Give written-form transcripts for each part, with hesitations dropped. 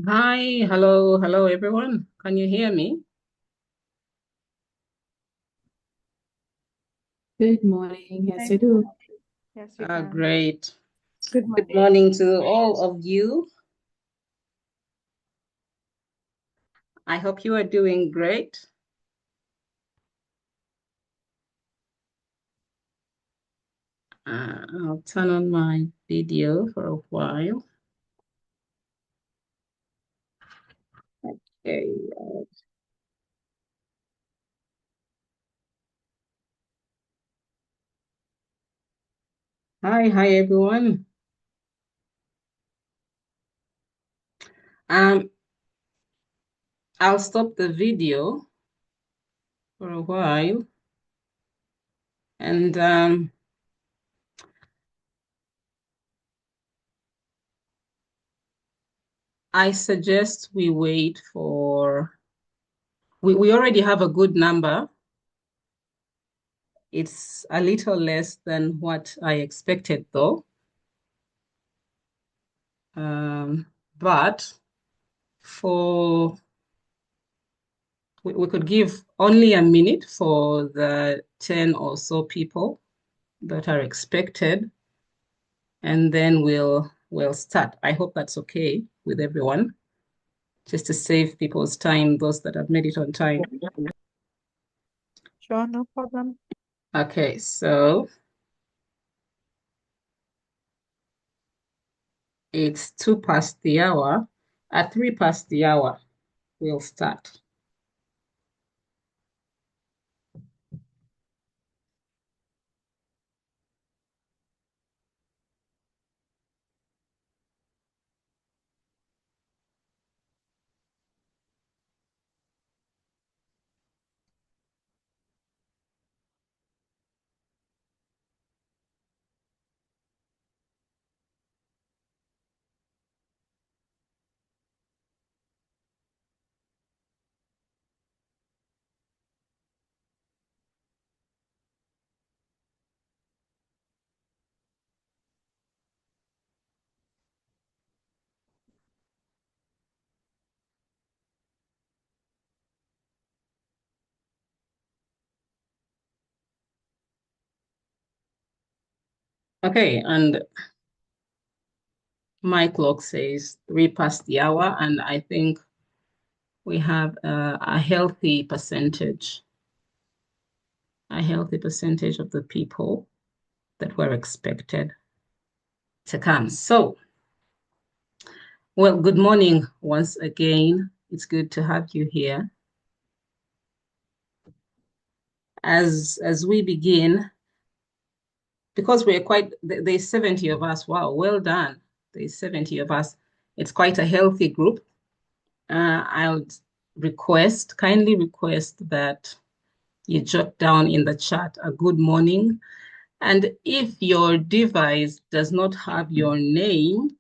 Hi, hello everyone. Can you hear me? Good morning. Yes, Hi. I do. Yes, we can. Great. Good Good morning. morning to all of you. I hope you are doing great. I'll turn on my video for a while. Okay. Hi everyone. Um, I'll stop the video for a while and I suggest we wait for we already have a good number. It's a little less than what I expected though. But for we could give only a minute for the 10 or so people that are expected, and then we'll start. I hope that's okay with everyone, just to save people's time, those that have made it on time. Sure, no problem. Okay, so it's 2 past the hour. At 3 past the hour, we'll start. Okay, and my clock says 3 past the hour, and I think we have a healthy percentage of the people that were expected to come. So, well, good morning once again. It's good to have you here. As we begin, because we're there's 70 of us. Wow, well done. There's 70 of us. It's quite a healthy group. I would kindly request that you jot down in the chat a good morning. And if your device does not have your name,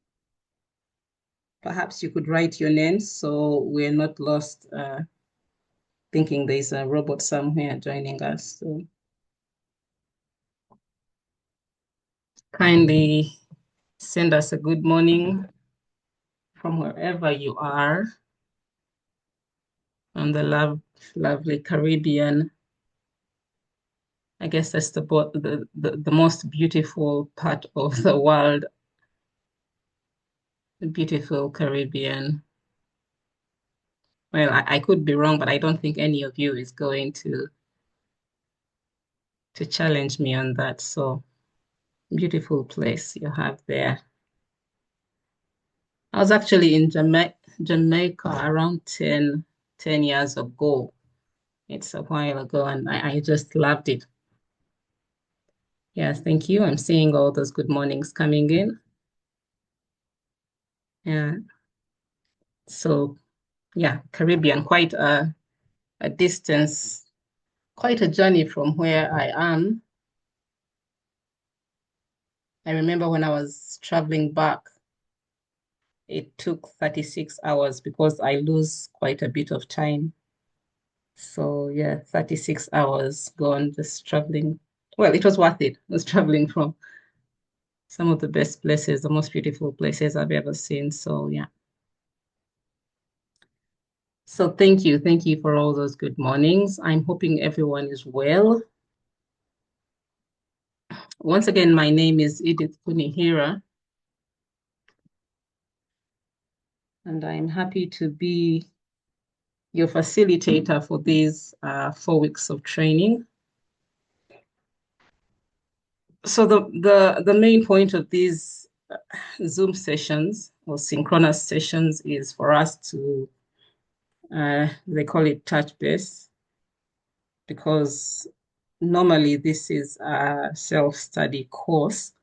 perhaps you could write your name so we're not lost thinking there's a robot somewhere joining us. So kindly send us a good morning from wherever you are on the lovely Caribbean. I guess that's the most beautiful part of the world, the beautiful Caribbean. Well, I could be wrong, but I don't think any of you is going to challenge me on that. So beautiful place you have there. I was actually in Jamaica around 10 years ago. It's a while ago, and I just loved it. Yes, thank you. I'm seeing all those good mornings coming in. Yeah. So, yeah, Caribbean, quite a distance, quite a journey from where I am. I remember when I was traveling back, it took 36 hours because I lose quite a bit of time. So yeah, 36 hours gone just traveling. Well, it was worth it. I was traveling from some of the best places, the most beautiful places I've ever seen. So yeah. So thank you. Thank you for all those good mornings. I'm hoping everyone is well. Once again, my name is Edith Kunihira, and I'm happy to be your facilitator for these 4 weeks of training. So the main point of these Zoom sessions or synchronous sessions is for us to, they call it touch base, because normally this is a self-study course.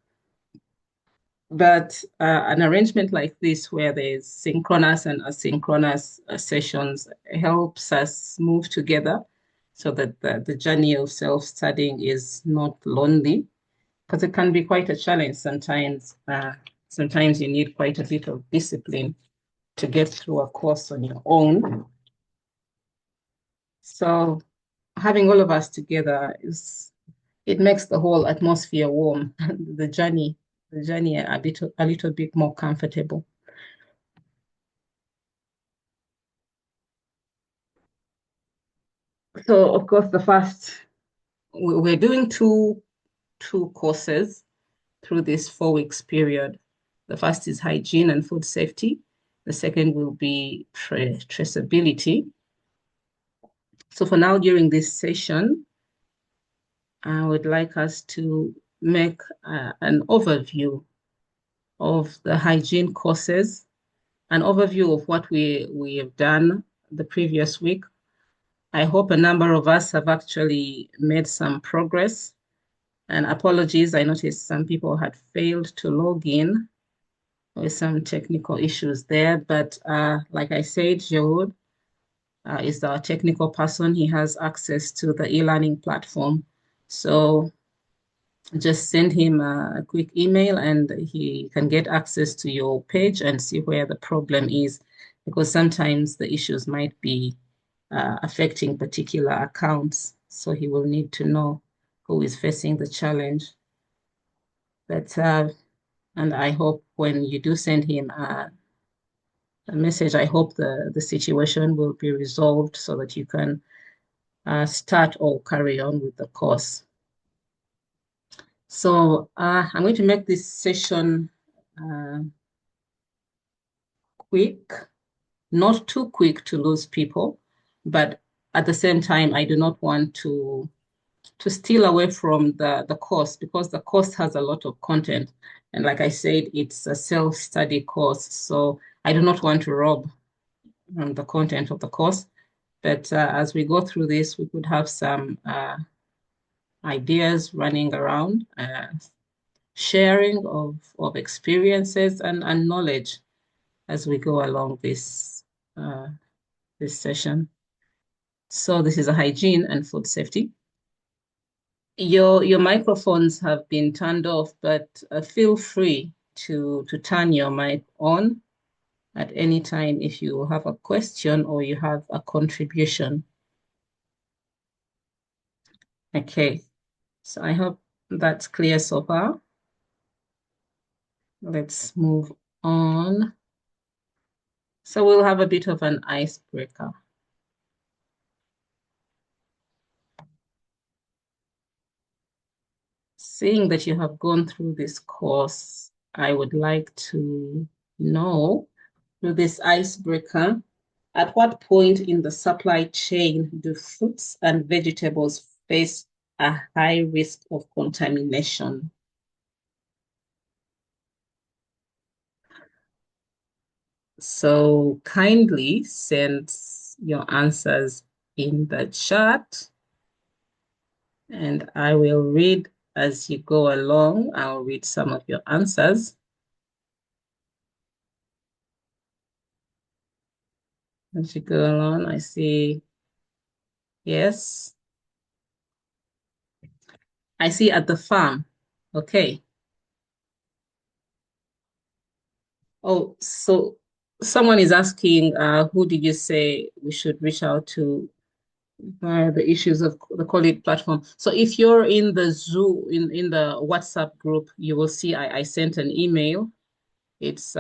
But an arrangement like this, where there's synchronous and asynchronous sessions, helps us move together so that the journey of self-studying is not lonely, because it can be quite a challenge sometimes. Sometimes you need quite a bit of discipline to get through a course on your own. So having all of us together it makes the whole atmosphere warm, the journey a little bit more comfortable. So of course, we're doing two courses through this 4 weeks period. The first is hygiene and food safety. The second will be traceability. So for now, during this session, I would like us to make an overview of the hygiene courses, an overview of what we have done the previous week. I hope a number of us have actually made some progress. And apologies, I noticed some people had failed to log in with some technical issues there. But like I said, Geraud is our technical person. He has access to the e-learning platform. So just send him a quick email and he can get access to your page and see where the problem is, because sometimes the issues might be affecting particular accounts. So he will need to know who is facing the challenge. But and I hope when you do send him a message, I hope the situation will be resolved so that you can start or carry on with the course. So I'm going to make this session quick, not too quick to lose people, but at the same time, I do not want to steal away from the course, because the course has a lot of content. And like I said, it's a self-study course. So I do not want to rob the content of the course. But as we go through this, we could have some ideas running around, sharing of experiences and knowledge as we go along this session. So this is a hygiene and food safety. Your microphones have been turned off, but feel free to turn your mic on at any time if you have a question or you have a contribution. Okay, so I hope that's clear so far. Let's move on. So we'll have a bit of an icebreaker. Seeing that you have gone through this course, I would like to know, through this icebreaker, at what point in the supply chain do fruits and vegetables face a high risk of contamination? So kindly send your answers in the chat, and I will read as you go along. I'll read some of your answers. As you go along, I see, yes. I see at the farm. Okay. Oh, so someone is asking, who did you say we should reach out to the issues of the ColeAd platform? So if you're in the Zoom, in the WhatsApp group, you will see I sent an email. It's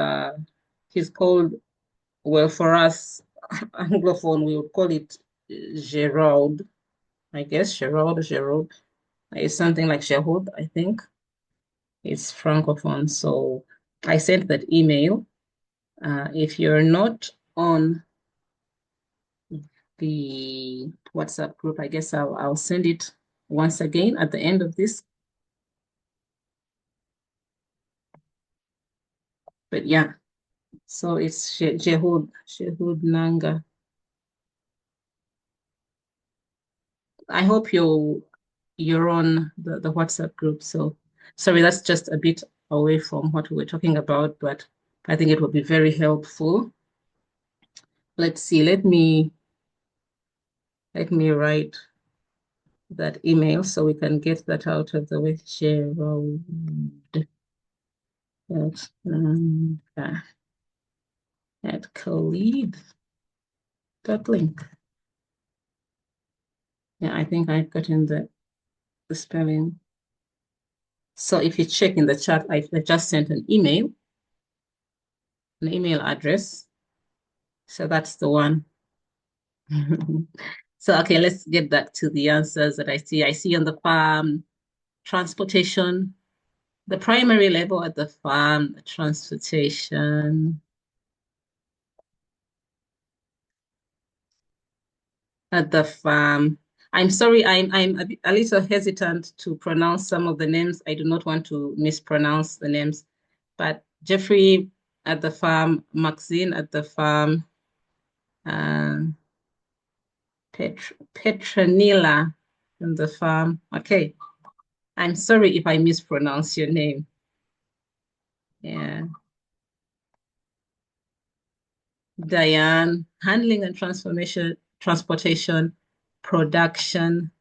he's called, well, for us, Anglophone, we would call it geraud, I guess. Geraud. It's something like geraud, I think. It's Francophone. So I sent that email. If you're not on the WhatsApp group, I guess I'll send it once again at the end of this. But yeah, so it's Jehud Nanga. I hope you're on the WhatsApp group. So sorry, that's just a bit away from what we were talking about, but I think it will be very helpful. Let's see, let me write that email so we can get that out of the way. Geraud at colead.link. Yeah, I think I've gotten the spelling. So if you check in the chat, I just sent an email address. So that's the one. So, okay, let's get back to the answers that I see. I see on the farm, transportation, the primary level at the farm, transportation at the farm. I'm sorry, I'm a little hesitant to pronounce some of the names. I do not want to mispronounce the names, but Jeffrey at the farm, Maxine at the farm, uh, Petronilla on the farm. Okay, I'm sorry if I mispronounce your name. Yeah. Diane, handling and transportation, production.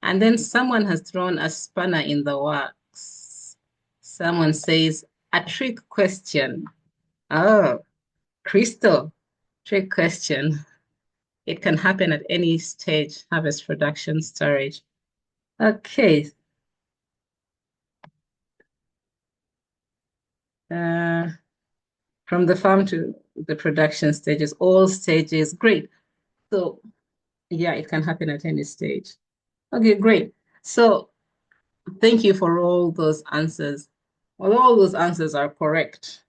And then someone has thrown a spanner in the works. Someone says, a trick question. Oh, Crystal, trick question. It can happen at any stage, harvest, production, storage. Okay. From the farm to the production stages, all stages, great. So yeah, it can happen at any stage. Okay, great. So thank you for all those answers. Well, all those answers are correct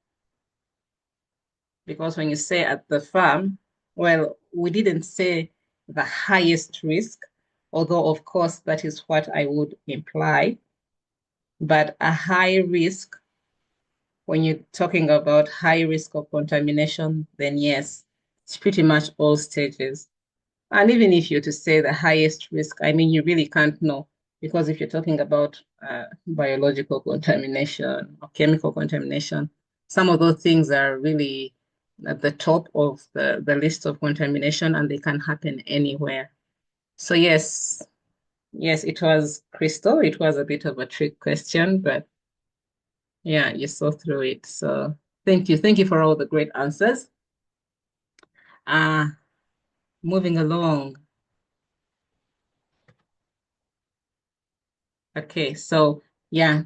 because when you say at the farm, well, we didn't say the highest risk, although of course that is what I would imply. But a high risk, when you're talking about high risk of contamination, then yes, it's pretty much all stages. And even if you're to say the highest risk, I mean, you really can't know because if you're talking about biological contamination or chemical contamination, some of those things are really at the top of the list of contamination and they can happen anywhere. So yes, it was Crystal. It was a bit of a trick question, but yeah, you saw through it. So thank you. Thank you for all the great answers. Moving along. Okay, so yeah,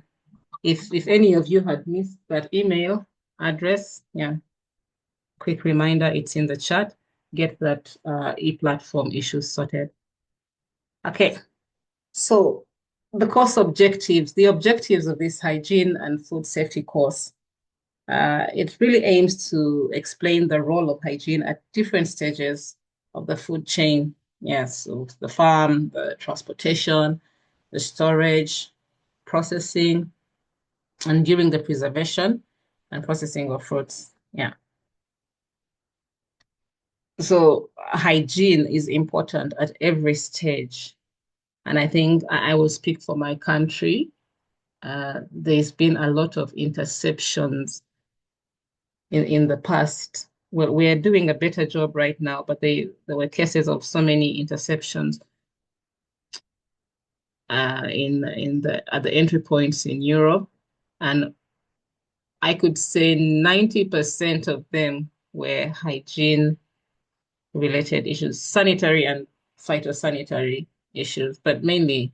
if any of you had missed that email address, yeah, quick reminder, it's in the chat. Get that e-platform issue sorted. Okay, so the objectives of this hygiene and food safety course, it really aims to explain the role of hygiene at different stages of the food chain. Yes, so the farm, the transportation, the storage, processing, and during the preservation and processing of fruits. Yeah. So hygiene is important at every stage. And I think I will speak for my country. There's been a lot of interceptions in the past. We're doing a better job right now, but there were cases of so many interceptions at the entry points in Europe. And I could say 90% of them were hygiene related issues, sanitary and phytosanitary issues, but mainly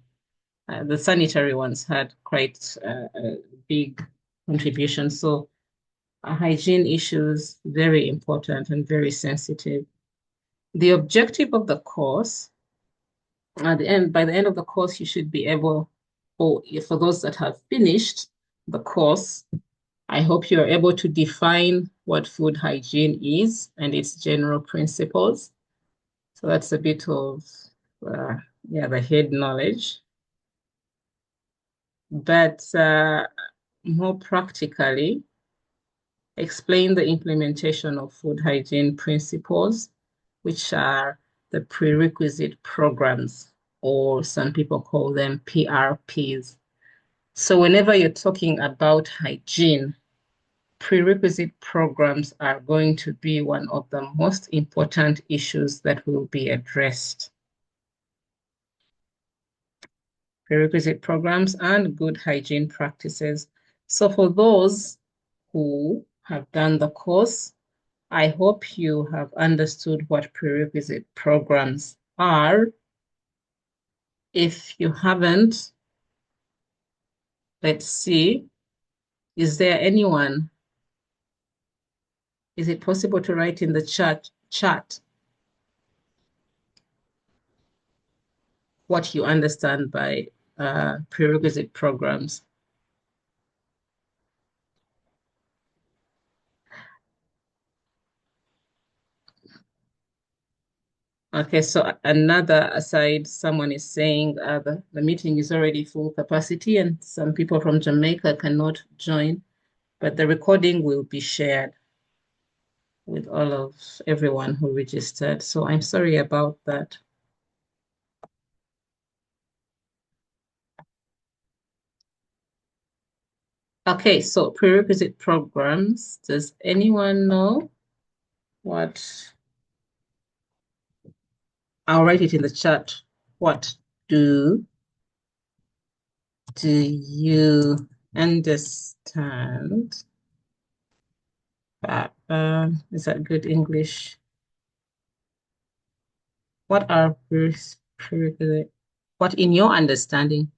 the sanitary ones had quite a big contribution. So hygiene issues, very important and very sensitive. The objective of the course, by the end of the course, you should be able, or for those that have finished the course, I hope you're able to define what food hygiene is and its general principles. So that's a bit of, the head knowledge. But more practically, explain the implementation of food hygiene principles, which are the prerequisite programs, or some people call them PRPs. So whenever you're talking about hygiene, prerequisite programs are going to be one of the most important issues that will be addressed. Prerequisite programs and good hygiene practices. So for those who have done the course, I hope you have understood what prerequisite programs are. If you haven't, let's see, is there anyone? Is it possible to write in the chat what you understand by prerequisite programs? Okay, so another aside, someone is saying the meeting is already full capacity and some people from Jamaica cannot join, but the recording will be shared with all of everyone who registered. So I'm sorry about that. Okay, so prerequisite programs. Does anyone know what? I'll write it in the chat. What do you understand? Is that good English? What are prerequisite? What in your understanding?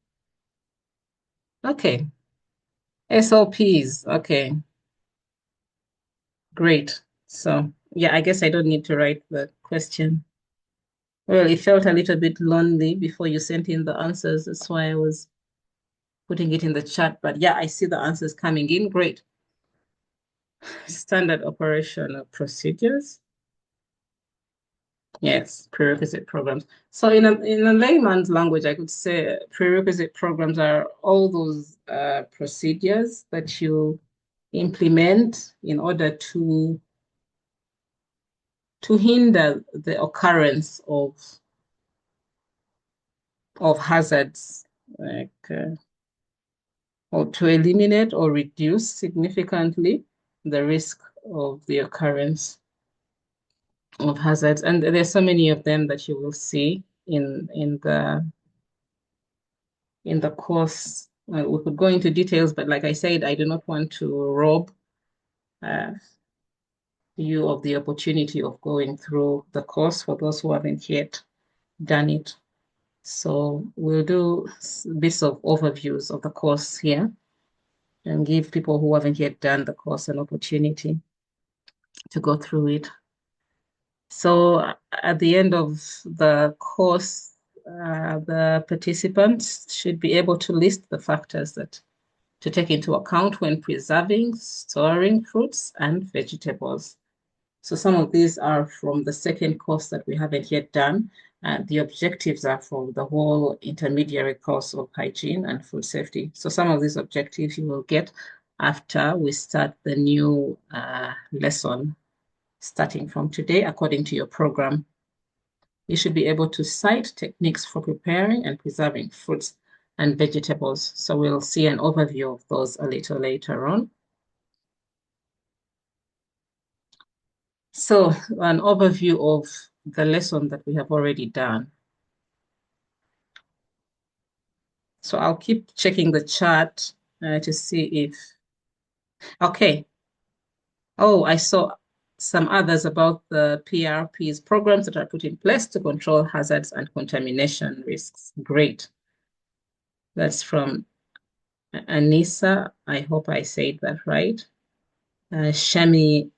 Okay. SOPs. Okay. Great. So yeah, I guess I don't need to write the question. Well, it felt a little bit lonely before you sent in the answers. That's why I was putting it in the chat. But yeah, I see the answers coming in. Great. Standard operational procedures. Yes, prerequisite programs. So in a layman's language, I could say prerequisite programs are all those procedures that you implement in order to hinder the occurrence of hazards, like or to eliminate or reduce significantly the risk of the occurrence of hazards. And there's so many of them that you will see in the course. We could go into details, but like I said, I do not want to rob uh, you of the opportunity of going through the course for those who haven't yet done it. So we'll do bits of overviews of the course here and give people who haven't yet done the course an opportunity to go through it. So at the end of the course, the participants should be able to list the factors that to take into account when preserving, storing fruits and vegetables. So some of these are from the second course that we haven't yet done. The objectives are for the whole intermediary course of hygiene and food safety. So some of these objectives you will get after we start the new lesson starting from today, according to your program. You should be able to cite techniques for preparing and preserving fruits and vegetables. So we'll see an overview of those a little later on. So an overview of the lesson that we have already done. So I'll keep checking the chat to see if, okay. Oh, I saw some others about the PRPs, programs that are put in place to control hazards and contamination risks. Great. That's from Anissa. I hope I said that right. Shemaine,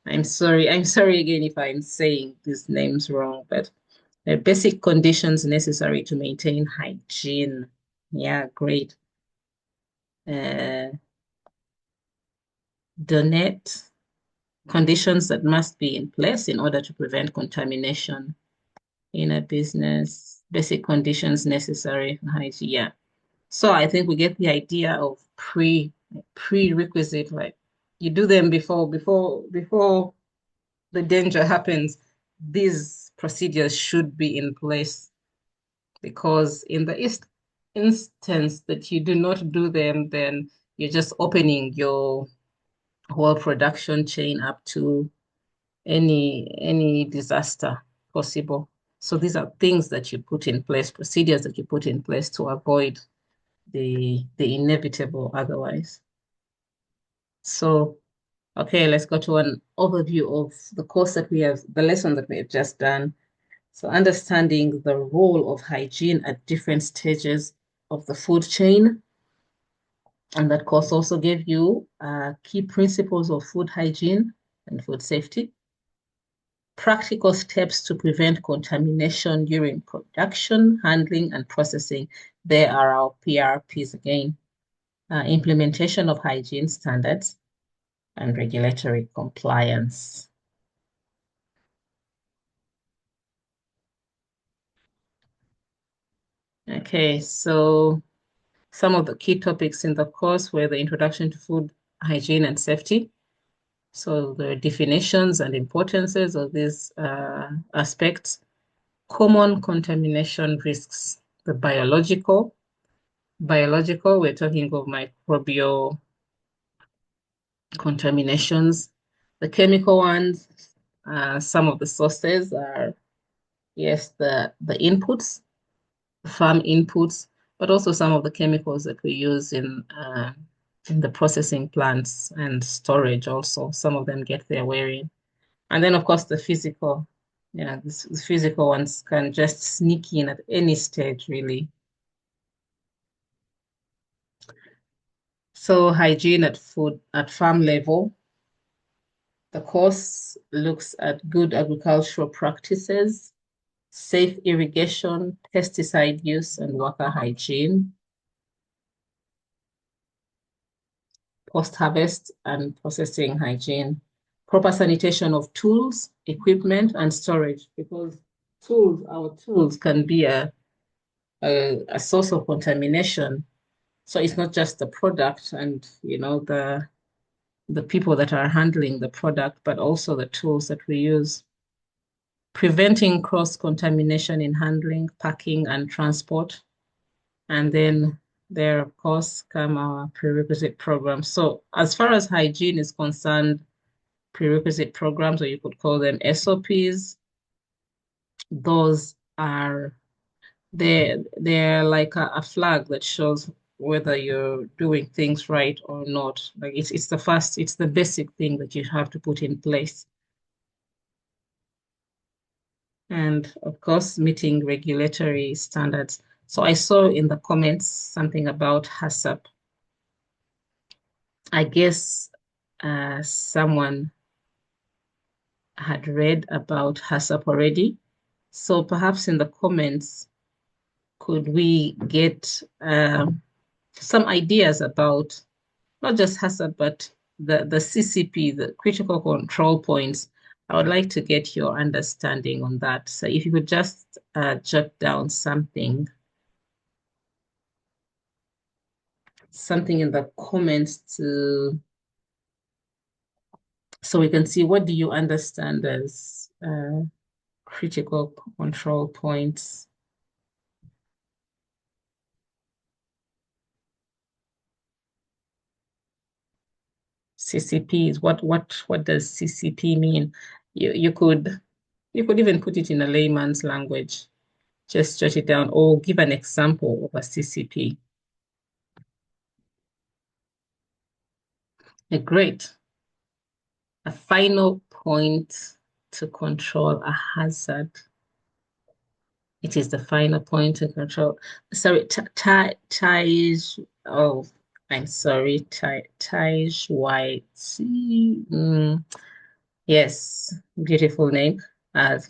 I'm sorry again if I'm saying these names wrong, but the basic conditions necessary to maintain hygiene. Yeah, great. Uh, Donate conditions that must be in place in order to prevent contamination in a business. Basic conditions necessary for hygiene. Yeah. So I think we get the idea of prerequisite, like you do them before the danger happens. These procedures should be in place because in the instance that you do not do them, then you're just opening your whole production chain up to any disaster possible. So these are things that you put in place, procedures that you put in place to avoid the inevitable otherwise. So, okay, let's go to an overview of the course that we have, the lesson that we have just done. So understanding the role of hygiene at different stages of the food chain. And that course also gave you key principles of food hygiene and food safety, practical steps to prevent contamination during production, handling, and processing. There are our PRPs again. Implementation of hygiene standards and regulatory compliance. Okay, so some of the key topics in the course were the introduction to food hygiene and safety. So the definitions and importances of these aspects, common contamination risks, the biological, we're talking of microbial contaminations, the chemical ones, some of the sources are, yes, the inputs, farm inputs, but also some of the chemicals that we use in the processing plants and storage also. Some of them get their wearing. And then, of course, the physical. Yeah, the physical ones can just sneak in at any stage, really. So hygiene at farm level. The course looks at good agricultural practices, safe irrigation, pesticide use, and worker hygiene, post-harvest and processing hygiene, proper sanitation of tools, equipment, and storage, because our tools can be a source of contamination. So it's not just the product and the people that are handling the product, but also the tools that we use. Preventing cross-contamination in handling, packing, and transport. And then there, of course, come our prerequisite programs. So as far as hygiene is concerned, prerequisite programs, or you could call them SOPs, those are they're like a flag that shows whether you're doing things right or not. Like it's the basic thing that you have to put in place. And of course, meeting regulatory standards. So I saw in the comments something about HACCP. I guess someone had read about HACCP already. So perhaps in the comments, could we get some ideas about not just HACCP, but the CCP, the critical control points? I would like to get your understanding on that. So if you could just jot down something in the comments so we can see what do you understand as critical control points. CCPs, what does CCP mean? You could even put it in a layman's language. Just jot it down or give an example of a CCP. Great. A final point to control a hazard. It is the final point to control. Sorry, ties. Oh, I'm sorry, ties white. Yes, beautiful name.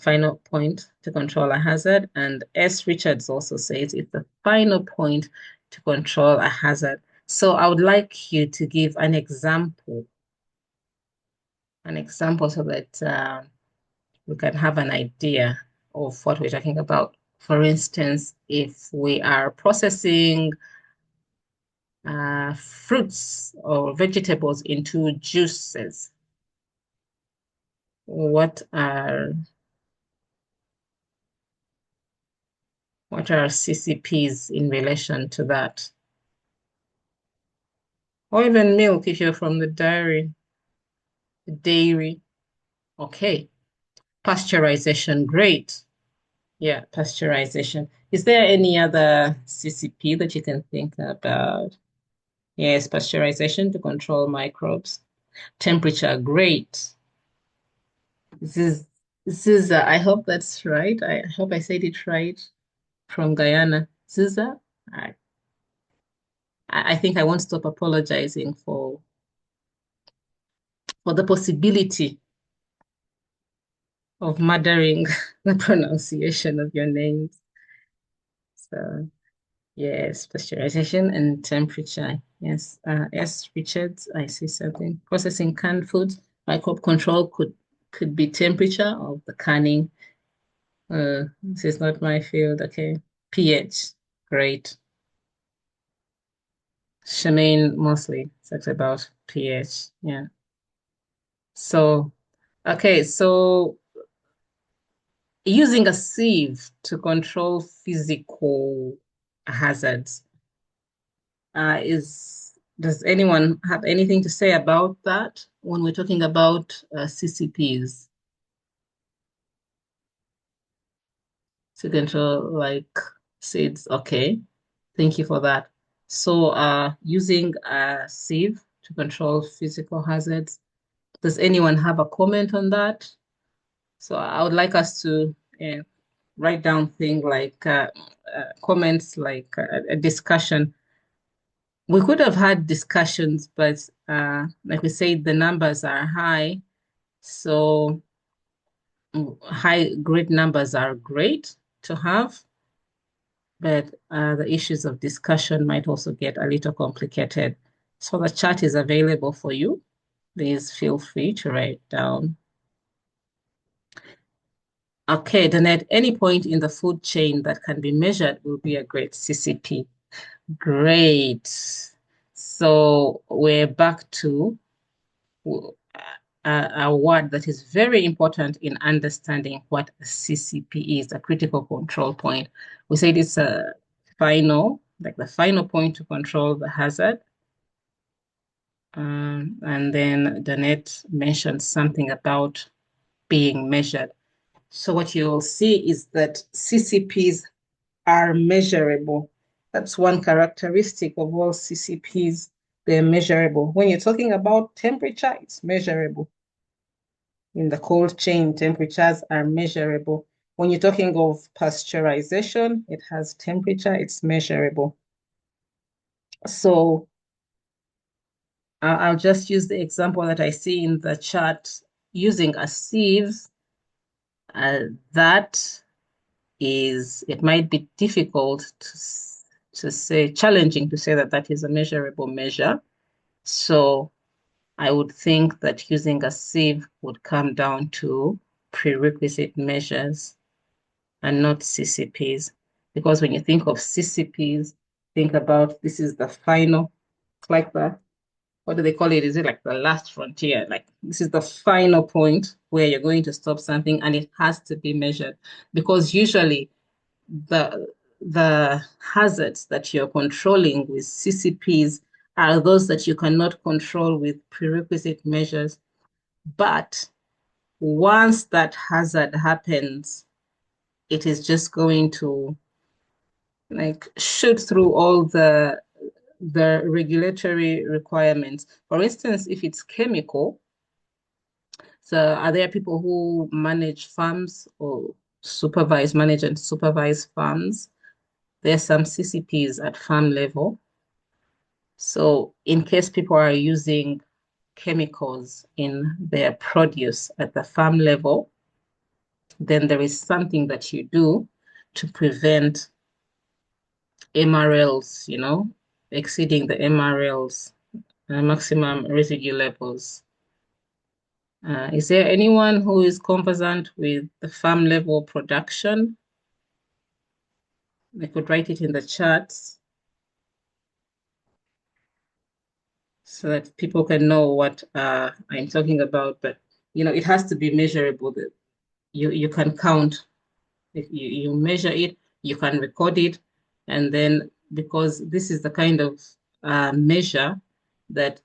Final point to control a hazard. And S. Richards also says it's the final point to control a hazard. So I would like you to give an example so that we can have an idea of what we're talking about. For instance, if we are processing fruits or vegetables into juices, what are CCPs in relation to that? Or even milk if you're from the dairy. Okay. Pasteurization, great. Yeah, pasteurization. Is there any other CCP that you can think about? Yes, pasteurization to control microbes. Temperature, great. I hope that's right. I hope I said it right. From Guyana. Ziza? I, I think I won't stop apologizing for the possibility of murdering the pronunciation of your names. So yes, pasteurization and temperature. Yes, S. Richards, I see something. Processing canned foods, microbe control could be temperature of the canning. This is not my field. Okay, pH, great. Shemaine mostly talks about pH. Yeah. So okay, so using a sieve to control physical hazards. Does anyone have anything to say about that when we're talking about CCPs? To control like seeds. Okay, thank you for that. So using a sieve to control physical hazards. Does anyone have a comment on that? So I would like us to write down things like comments, like a discussion. We could have had discussions, but like we said, the numbers are high. So high grade numbers are great to have, but the issues of discussion might also get a little complicated. So the chat is available for you. Please feel free to write down. Okay, then at any point in the food chain that can be measured will be a great CCP. Great. So we're back to a word that is very important in understanding what a CCP is, a critical control point. We said it's a final, like the final point to control the hazard. And then Danette mentioned something about being measured. So what you'll see is that CCPs are measurable. That's one characteristic of all CCPs. They're measurable. When you're talking about temperature, it's measurable. In the cold chain, temperatures are measurable. When you're talking of pasteurization, it has temperature, it's measurable. So I'll just use the example that I see in the chart using a sieve. That is, it might be difficult to say, challenging to say that that is a measurable measure. So I would think that using a sieve would come down to prerequisite measures and not CCPs. Because when you think of CCPs, think about this is the final, like the, what do they call it? Is it like the last frontier? Like this is the final point where you're going to stop something and it has to be measured. Because usually the hazards that you're controlling with CCPs are those that you cannot control with prerequisite measures. But once that hazard happens, it is just going to like shoot through all the regulatory requirements. For instance, if it's chemical, so are there people who manage farms or manage and supervise farms? There's some CCPs at farm level. So in case people are using chemicals in their produce at the farm level, then there is something that you do to prevent MRLs, exceeding the MRLs, maximum residue levels. Is there anyone who is conversant with the farm level production? They could write it in the chats so that people can know what I'm talking about. But it has to be measurable. That you can count. If you measure it, you can record it, and then because this is the kind of measure that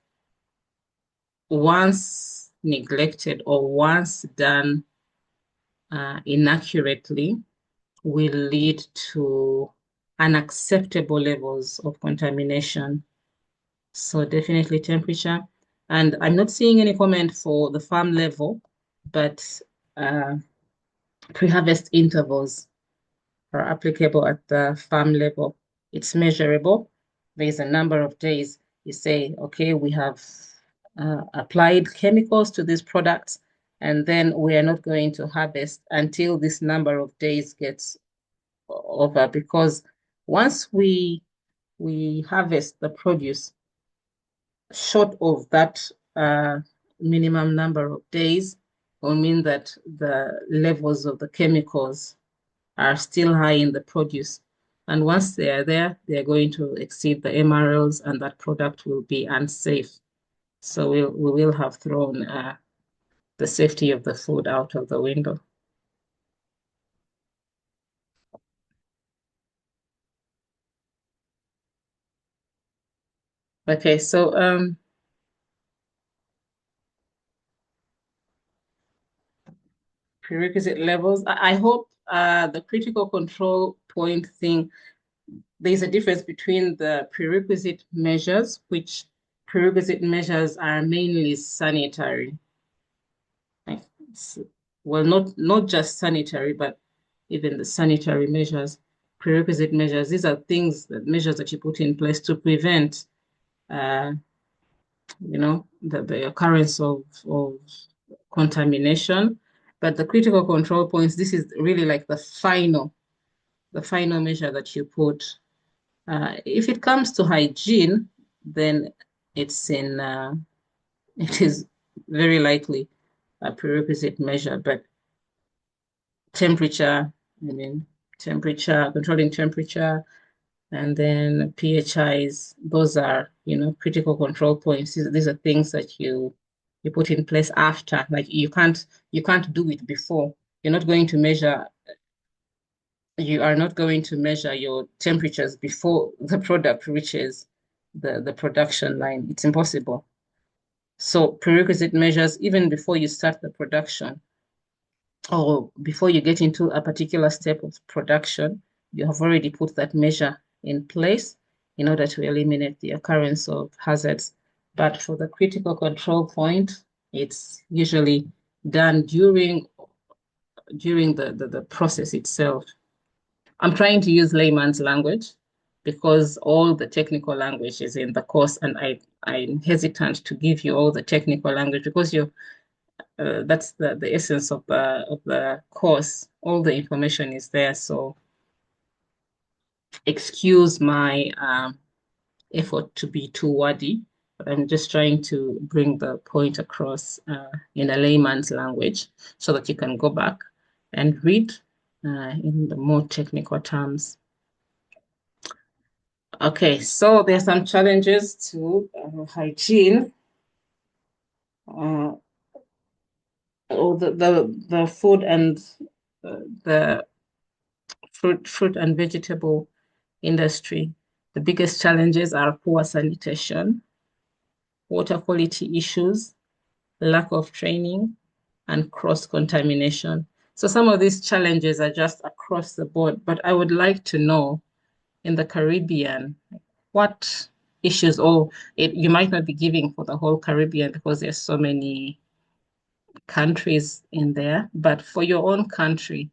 once neglected or once done inaccurately will lead to unacceptable levels of contamination. So definitely temperature. And I'm not seeing any comment for the farm level, but pre-harvest intervals are applicable at the farm level. It's measurable. There's a number of days. You say, okay, we have applied chemicals to these products, and then we are not going to harvest until this number of days gets over, because once we harvest the produce short of that minimum number of days, will mean that the levels of the chemicals are still high in the produce. And once they are there, they are going to exceed the MRLs, and that product will be unsafe. So we will have thrown the safety of the food out of the window. Okay, so prerequisite levels. I hope the critical control point thing, there's a difference between the prerequisite measures, which prerequisite measures are mainly sanitary. Well, not just sanitary, but even the sanitary measures, prerequisite measures. These are measures that you put in place to prevent, the occurrence of contamination. But the critical control points, this is really like the final measure that you put. If it comes to hygiene, then it is very likely a prerequisite measure. But temperature, controlling temperature, and then PHIs, those are, critical control points. These are things that you put in place after. Like you can't do it before. You are not going to measure your temperatures before the product reaches the production line. It's impossible. So prerequisite measures, even before you start the production or before you get into a particular step of production, you have already put that measure in place in order to eliminate the occurrence of hazards. But for the critical control point, it's usually done during the process itself. I'm trying to use layman's language because all the technical language is in the course, and I'm hesitant to give you all the technical language because that's the essence of the course. All the information is there, so excuse my effort to be too wordy, but I'm just trying to bring the point across in a layman's language so that you can go back and read in the more technical terms. Okay, so there's some challenges to hygiene. Or the food and the fruit and vegetable industry. The biggest challenges are poor sanitation, water quality issues, lack of training, and cross-contamination. So some of these challenges are just across the board, but I would like to know in the Caribbean, what issues, you might not be giving for the whole Caribbean because there's so many countries in there, but for your own country,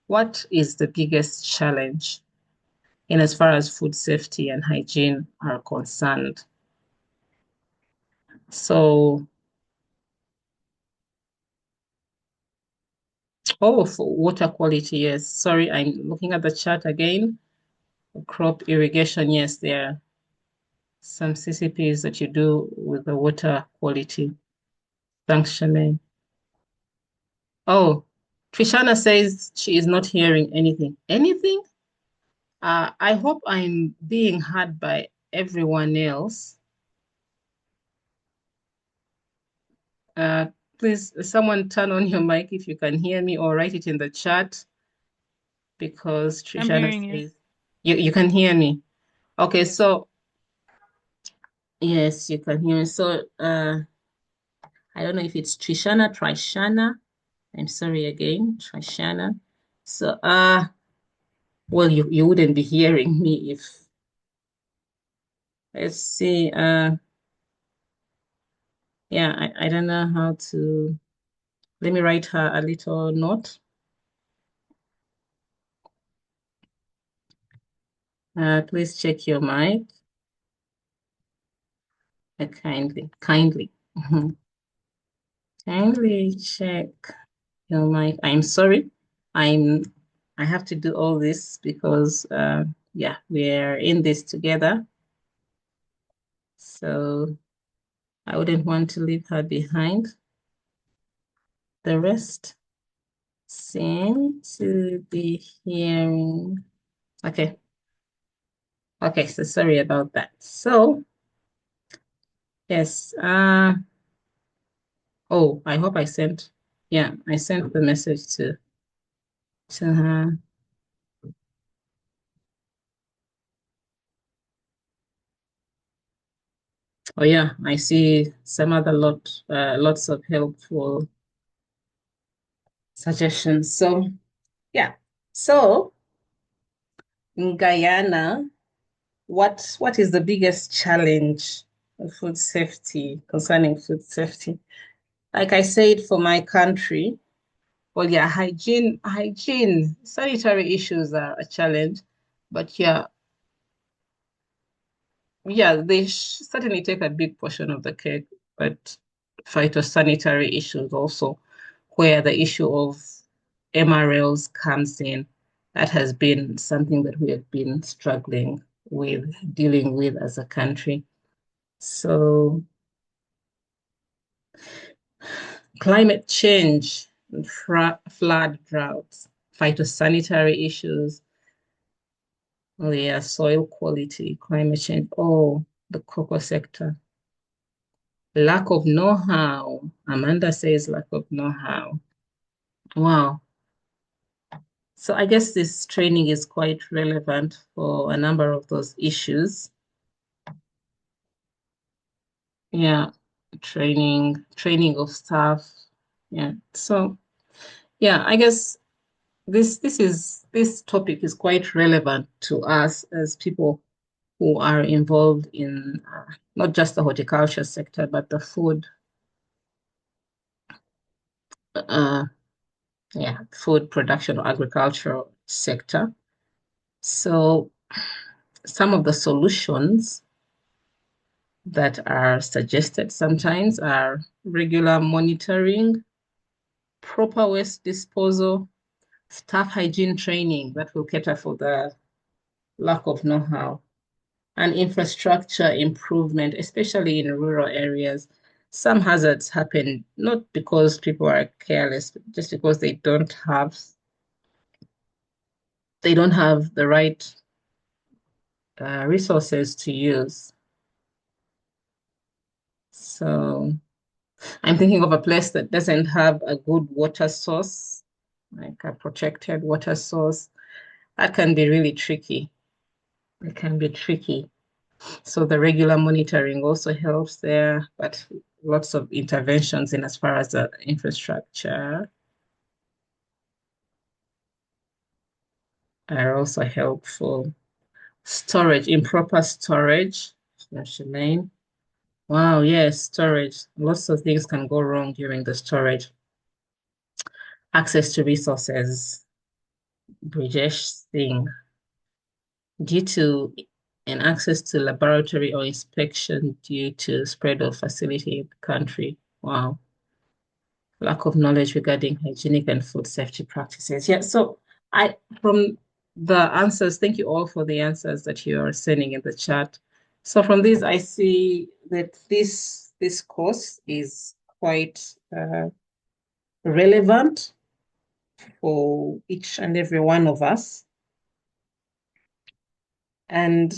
what is the biggest challenge in as far as food safety and hygiene are concerned? So Oh, for water quality, yes. Sorry, I'm looking at the chart again. Crop irrigation, yes, there are some CCPs that you do with the water quality functioning. Oh, Trishana says she is not hearing anything. Anything? I hope I'm being heard by everyone else. Uh, Please, someone turn on your mic if you can hear me or write it in the chat because I'm Trishana hearing you. says you can hear me. Okay, Yes. so yes, you can hear me. So I don't know if it's Trishana. I'm sorry again, Trishana. So well you wouldn't be hearing me if let's see yeah, I don't know how to let me write her a little note. Please check your mic. Kindly. Mhm. Kindly check your mic. I'm sorry. I'm I have to do all this because yeah, we're in this together. So I wouldn't want to leave her behind. The rest seem to be hearing. Okay. Okay, so sorry about that. So yes, oh, I hope I sent, yeah, I sent the message to her. Oh yeah, I see some other lots of helpful suggestions. So yeah, so in Guyana, what is the biggest challenge of food safety concerning food safety? Like I said, for my country, well, yeah, hygiene, sanitary issues are a challenge, but yeah, they certainly take a big portion of the cake, but phytosanitary issues also, where the issue of MRLs comes in, that has been something that we have been struggling with, dealing with as a country. So climate change, flood droughts, phytosanitary issues, oh yeah, soil quality, climate change, oh, the cocoa sector. Lack of know-how. Amanda says lack of know-how. Wow. So I guess this training is quite relevant for a number of those issues. Yeah, training of staff. Yeah. So yeah, I guess this topic is quite relevant to us as people who are involved in not just the horticulture sector, but the uh, food production or agricultural sector. So some of the solutions that are suggested sometimes are regular monitoring, proper waste disposal, staff hygiene training that will cater for the lack of know-how, and infrastructure improvement, especially in rural areas. Some hazards happen not because people are careless, but just because they don't have the right resources to use. So I'm thinking of a place that doesn't have a good water source, like a protected water source. That can be really tricky. It can be tricky. So the regular monitoring also helps there, but lots of interventions in as far as the infrastructure are also helpful. Storage, improper storage. Shemaine. Wow, yes, storage. Lots of things can go wrong during the storage. Access to resources. Brijesh Singh. Due to an access to laboratory or inspection due to spread of facility in the country. Wow. lack of knowledge regarding hygienic and food safety practices. Yeah, so from the answers, thank you all for the answers that you are sending in the chat. So from this, I see that this course is quite relevant for each and every one of us. And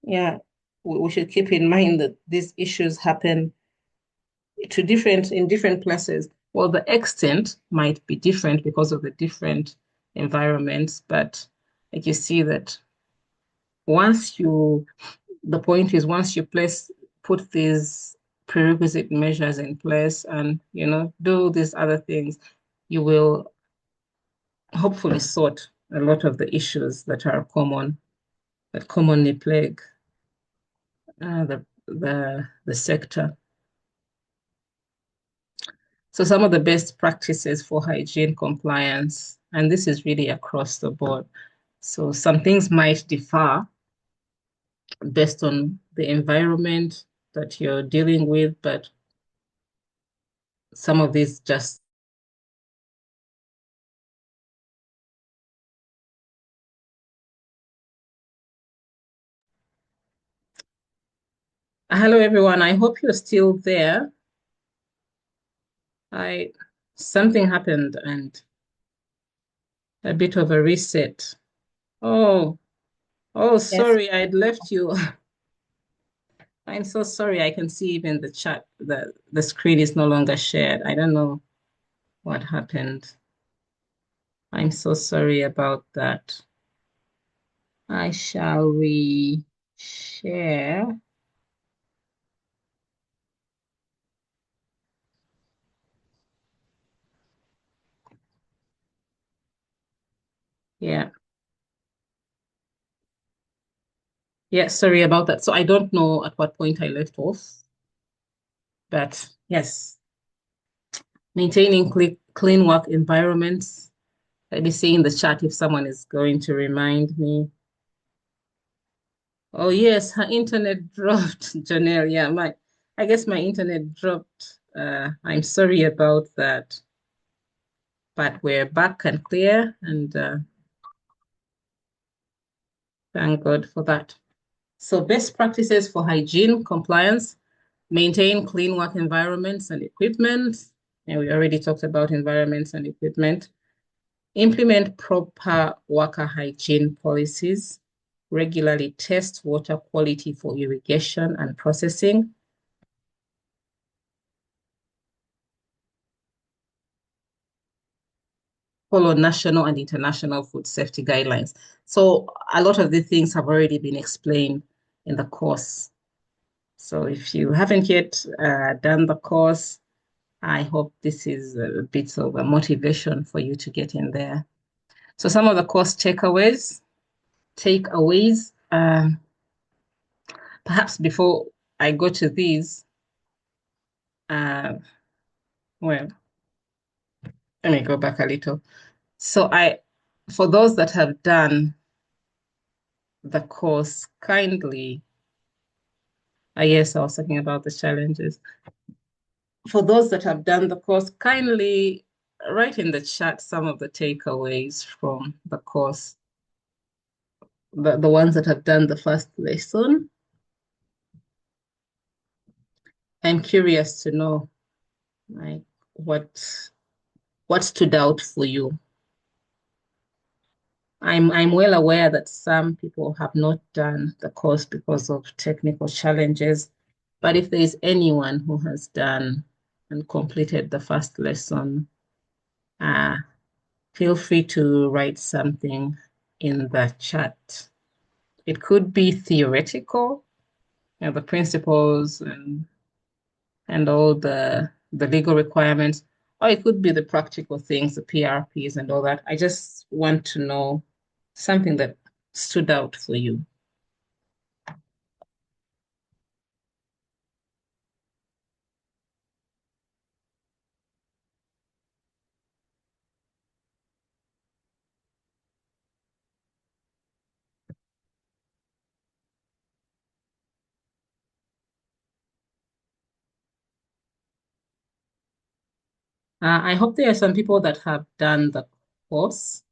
yeah, we should keep in mind that these issues happen in different places. Well, the extent might be different because of the different environments, but like you see that the point is once you put these prerequisite measures in place and, do these other things, you will hopefully sort a lot of the issues that are that commonly plague the sector. So some of the best practices for hygiene compliance, and this is really across the board. So some things might differ based on the environment that you're dealing with, but some of these just. Hello, everyone. I hope you're still there. Something happened and a bit of a reset. Oh, Yes. sorry, I'd left you. I'm so sorry. I can see even the chat, the screen is no longer shared. I don't know what happened. I'm so sorry about I shall share. Yeah. Yeah, sorry about that. So I don't know at what point I left off, but yes, maintaining clean work environments. Let me see in the chat if someone is going to remind me. Oh yes, her internet dropped, Janelle. Yeah, I guess my internet dropped. I'm sorry about that, but we're back and clear, and thank God for that. So best practices for hygiene compliance, maintain clean work environments and equipment. And we already talked about environments and equipment. Implement proper worker hygiene policies. Regularly test water quality for irrigation and processing. Follow national and international food safety guidelines. So a lot of these things have already been explained in the course. So if you haven't yet done the course, I hope this is a bit of a motivation for you to get in there. So some of the course takeaways, perhaps before I go to these, well, let me go back a little. So for those that have done the course, kindly, yes, I was talking about the challenges. For those that have done the course, kindly write in the chat some of the takeaways from the course, the ones that have done the first lesson. I'm curious to know, like, what stood out for you. I'm well aware that some people have not done the course because of technical challenges, but if there is anyone who has done and completed the first lesson, feel free to write something in the chat. It could be theoretical, the principles and all the legal requirements, or it could be the practical things, the PRPs and all that. I just want to know something that stood out for you. I hope there are some people that have done the course.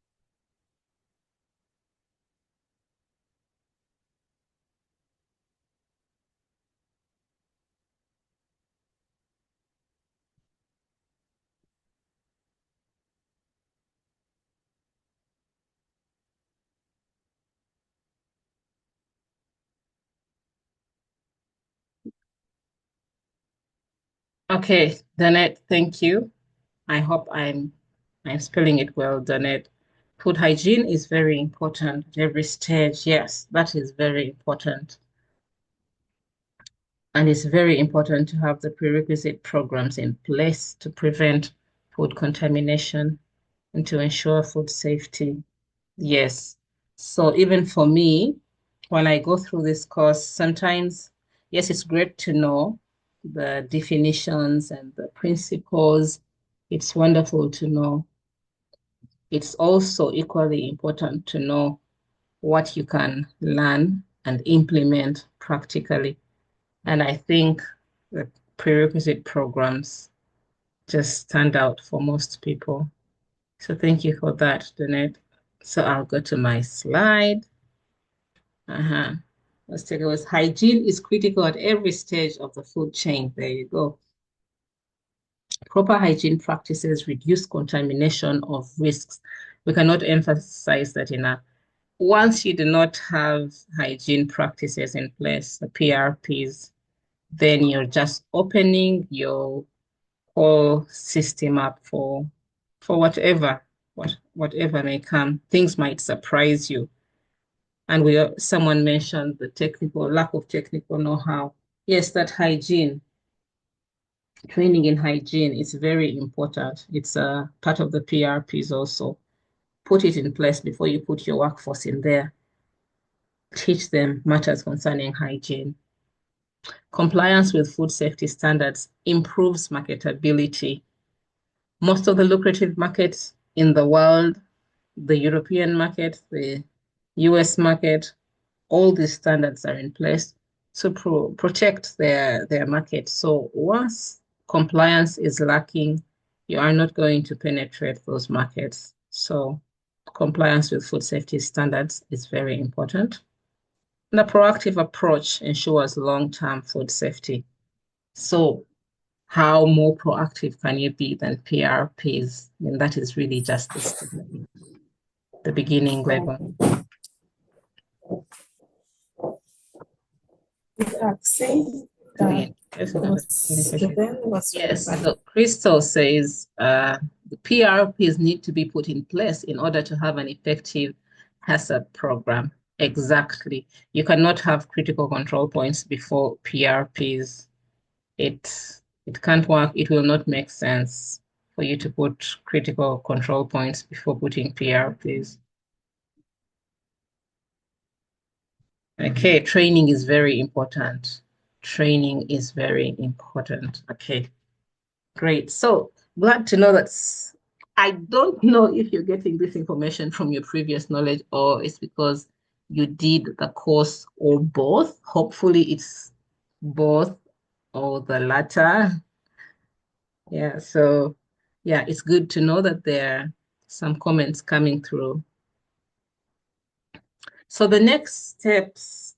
Okay, Danette, thank you. I hope I'm spelling it well, Danette. Food hygiene is very important at every stage. Yes, that is very important. And it's very important to have the prerequisite programs in place to prevent food contamination and to ensure food safety. Yes. So even for me, when I go through this course, sometimes, yes, it's great to know the definitions and the principles. It's wonderful to know. It's also equally important to know what you can learn and implement practically. And I think the prerequisite programs just stand out for most people. So thank you for that, Danette. So I'll go to my slide. Uh-huh. Let's take it was hygiene is critical at every stage of the food chain. There you go. Proper hygiene practices reduce contamination of risks. We cannot emphasize that enough. Once you do not have hygiene practices in place, the PRPs, then you're just opening your whole system up for whatever may come. Things might surprise you. And someone mentioned the technical lack of technical know-how. Yes, that hygiene, training in hygiene is very important. It's a part of the PRPs also. Put it in place before you put your workforce in there. Teach them matters concerning hygiene. Compliance with food safety standards improves marketability. Most of the lucrative markets in the world, the European market, the US market, all these standards are in place to protect their market. So once compliance is lacking, you are not going to penetrate those markets. So compliance with food safety standards is very important. And a proactive approach ensures long-term food safety. So how more proactive can you be than PRPs? I mean, that is really just the beginning level. Yes, so Crystal says the PRPs need to be put in place in order to have an effective HACCP program. Exactly. You cannot have critical control points before PRPs. It can't work. It will not make sense for you to put critical control points before putting PRPs. Okay, training is very important. Training is very important. Okay, great. So glad to know that I don't know if you're getting this information from your previous knowledge or it's because you did the course or both. Hopefully it's both or the latter. Yeah, so yeah, it's good to know that there are some comments coming through. So the next steps,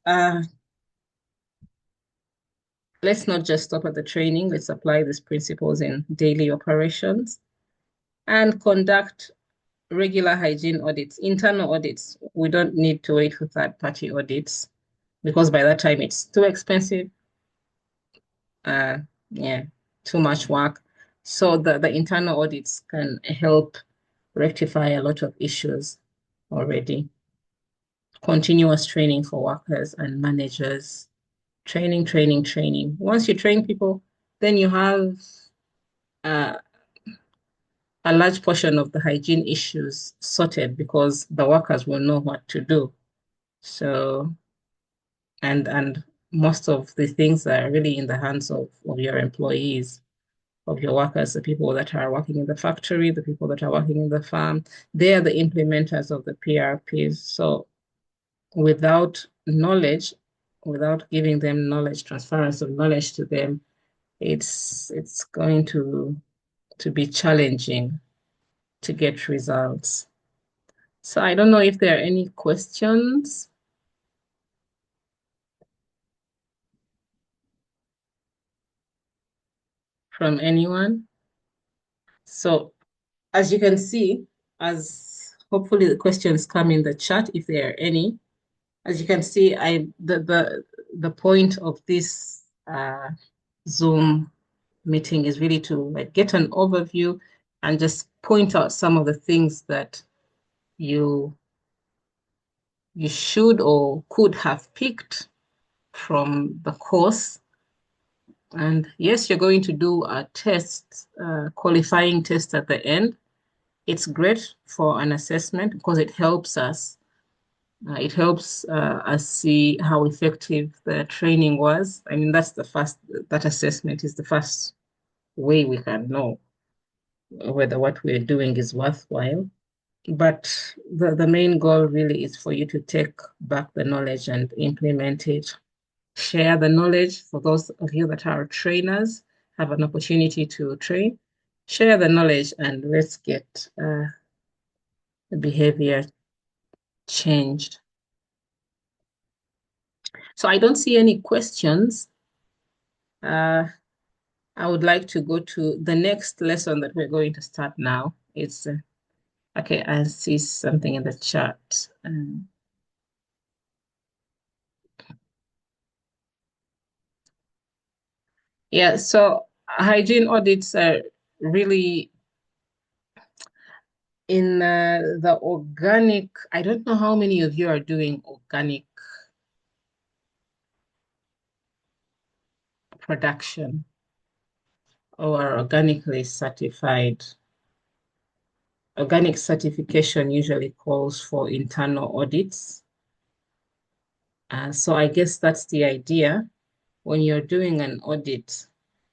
let's not just stop at the training. Let's apply these principles in daily operations and conduct regular hygiene audits, internal audits. We don't need to wait for third-party audits because by that time it's too expensive. Yeah, too much work. So the internal audits can help rectify a lot of issues already. Continuous training for workers and managers. Training, training, training. Once you train people, then you have uh, a large portion of the hygiene issues sorted because the workers will know what to do. So, and most of the things are really in the hands of your employees, of your workers, the people that are working in the factory, the people that are working in the farm. They are the implementers of the PRPs. So without knowledge, without giving them knowledge, transference of knowledge to them, it's going to to be challenging to get results. So I don't know if there are any questions from anyone. So as you can see, as hopefully the questions come in the chat, if there are any, as you can see, the point of this Zoom meeting is really to like get an overview and just point out some of the things that you should or could have picked from the course. And yes, you're going to do a test, qualifying test at the end. It's great for an assessment because it helps us. It helps us see how effective the training was. I mean, that assessment is the first way we can know whether what we're doing is worthwhile. But the main goal really is for you to take back the knowledge and implement it. Share the knowledge for those of you that are trainers, have an opportunity to train. Share the knowledge and let's get the behavior changed. So I don't see any questions. I would like to go to the next lesson that we're going to start now. It's okay, I see something in the chat. Yeah, so hygiene audits are really in the organic. I don't know how many of you are doing organic production or organically certified. Organic certification usually calls for internal audits. So I guess that's the idea. When you're doing an audit,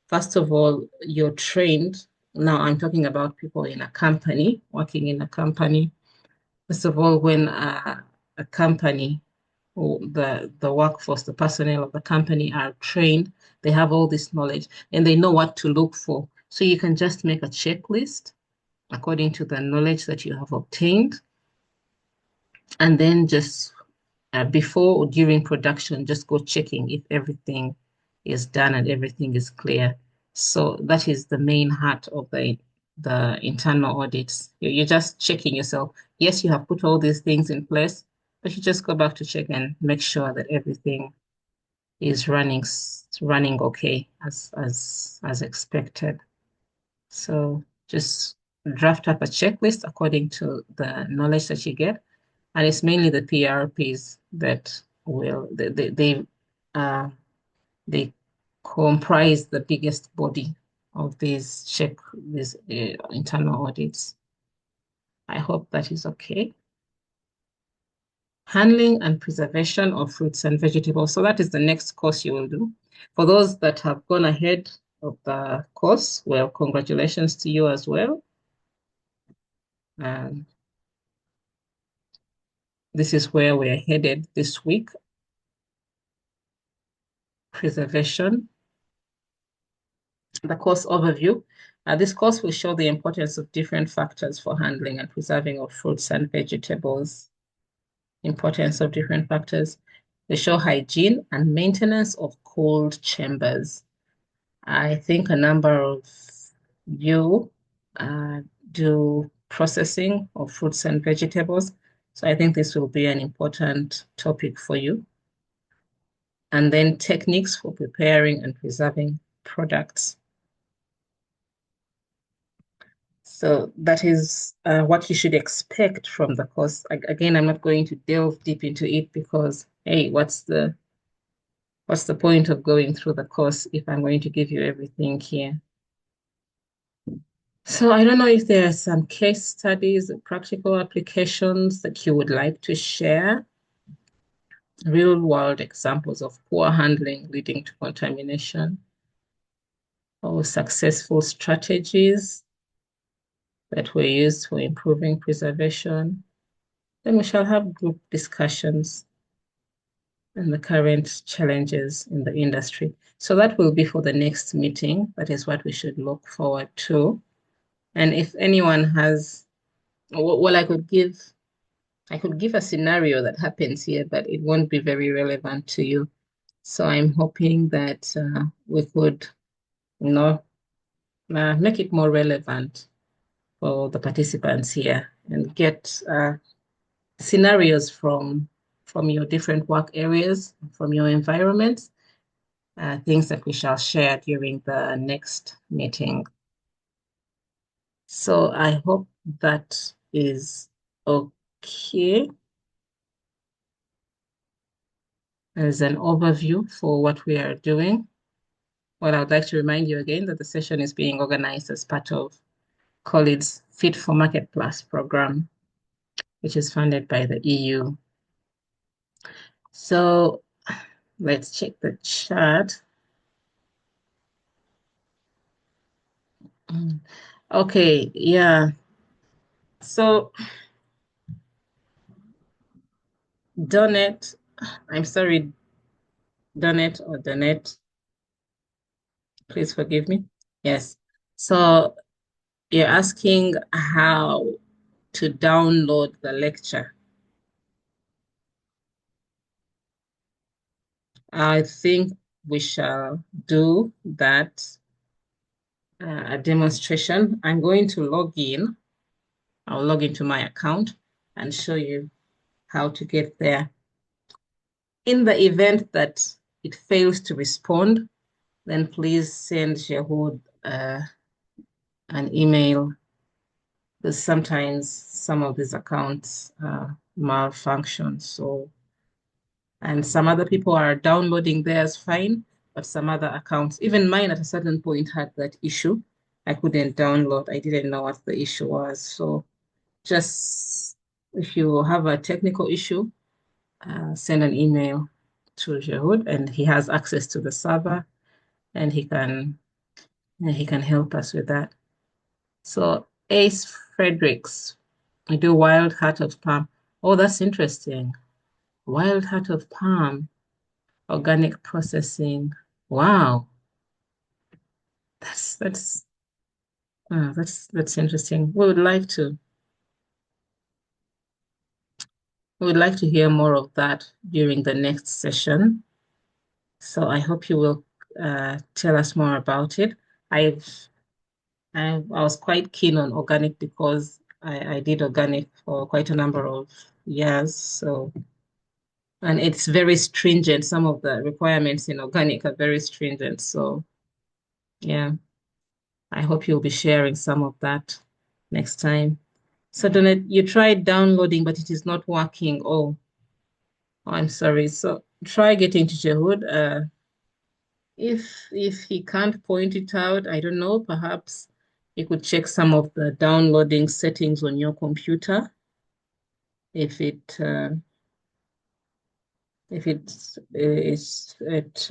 first of all, you're trained. Now I'm talking about people in a company, working in a company. First of all, when a company or the workforce, the personnel of the company are trained, they have all this knowledge and they know what to look for. So you can just make a checklist according to the knowledge that you have obtained. And then just before or during production, just go checking if everything is done and everything is clear. So that is the main heart of the internal audits. You're just checking yourself. Yes, you have put all these things in place, but you just go back to check and make sure that everything is running okay as expected. So just draft up a checklist according to the knowledge that you get. And it's mainly the PRPs that will uh, they comprise the biggest body of these internal audits. I hope that is okay. Handling and preservation of fruits and vegetables. So that is the next course you will do. For those that have gone ahead of the course, well, congratulations to you as well. This is where we're headed this week. Preservation. The course overview. This course will show the importance of different factors for handling and preserving of fruits and vegetables. Importance of different factors. They show hygiene and maintenance of cold chambers. I think a number of you do processing of fruits and vegetables. So I think this will be an important topic for you. And then techniques for preparing and preserving products. So that is what you should expect from the course. Again, I'm not going to delve deep into it because, hey, what's the point of going through the course if I'm going to give you everything here? So I don't know if there are some case studies, practical applications that you would like to share, real world examples of poor handling leading to contamination, or successful strategies that were used for improving preservation. Then we shall have group discussions and the current challenges in the industry. So that will be for the next meeting. That is what we should look forward to. And if anyone has, well, I could give a scenario that happens here, but it won't be very relevant to you. So I'm hoping that we could, you know, make it more relevant for the participants here and get scenarios from your different work areas, from your environments, things that we shall share during the next meeting. So I hope that is okay. As an overview for what we are doing. Well, I would like to remind you again that the session is being organized as part of COLEAD's Fit for Market Plus program, which is funded by the EU. So let's check the chat. Okay, yeah. So Donette, I'm sorry, Donette or Donette, please forgive me. Yes. So you're asking how to download the lecture. I think we shall do that a demonstration. I'm going to log in. I'll log into my account and show you how to get there. In the event that it fails to respond, then please send Geraud an email, because sometimes some of these accounts malfunction. So, and some other people are downloading theirs fine, but some other accounts, even mine at a certain point had that issue. I couldn't download. I didn't know what the issue was. So just if you have a technical issue, send an email to Jehud, and he has access to the server, and he can help us with that. So Ace Fredericks, we do Wild Heart of Palm. Oh, that's interesting. Wild Heart of Palm, organic processing. Wow, that's that's interesting. We would like to hear more of that during the next session. So I hope you will tell us more about it. I've I was quite keen on organic because I did organic for quite a number of years. So, and it's very stringent. Some of the requirements in organic are very stringent. So, yeah, I hope you'll be sharing some of that next time. So, Donette, you tried downloading, but it is not working. I'm sorry. So, try getting to Jehud. If he can't point it out, I don't know, perhaps you could check some of the downloading settings on your computer. If it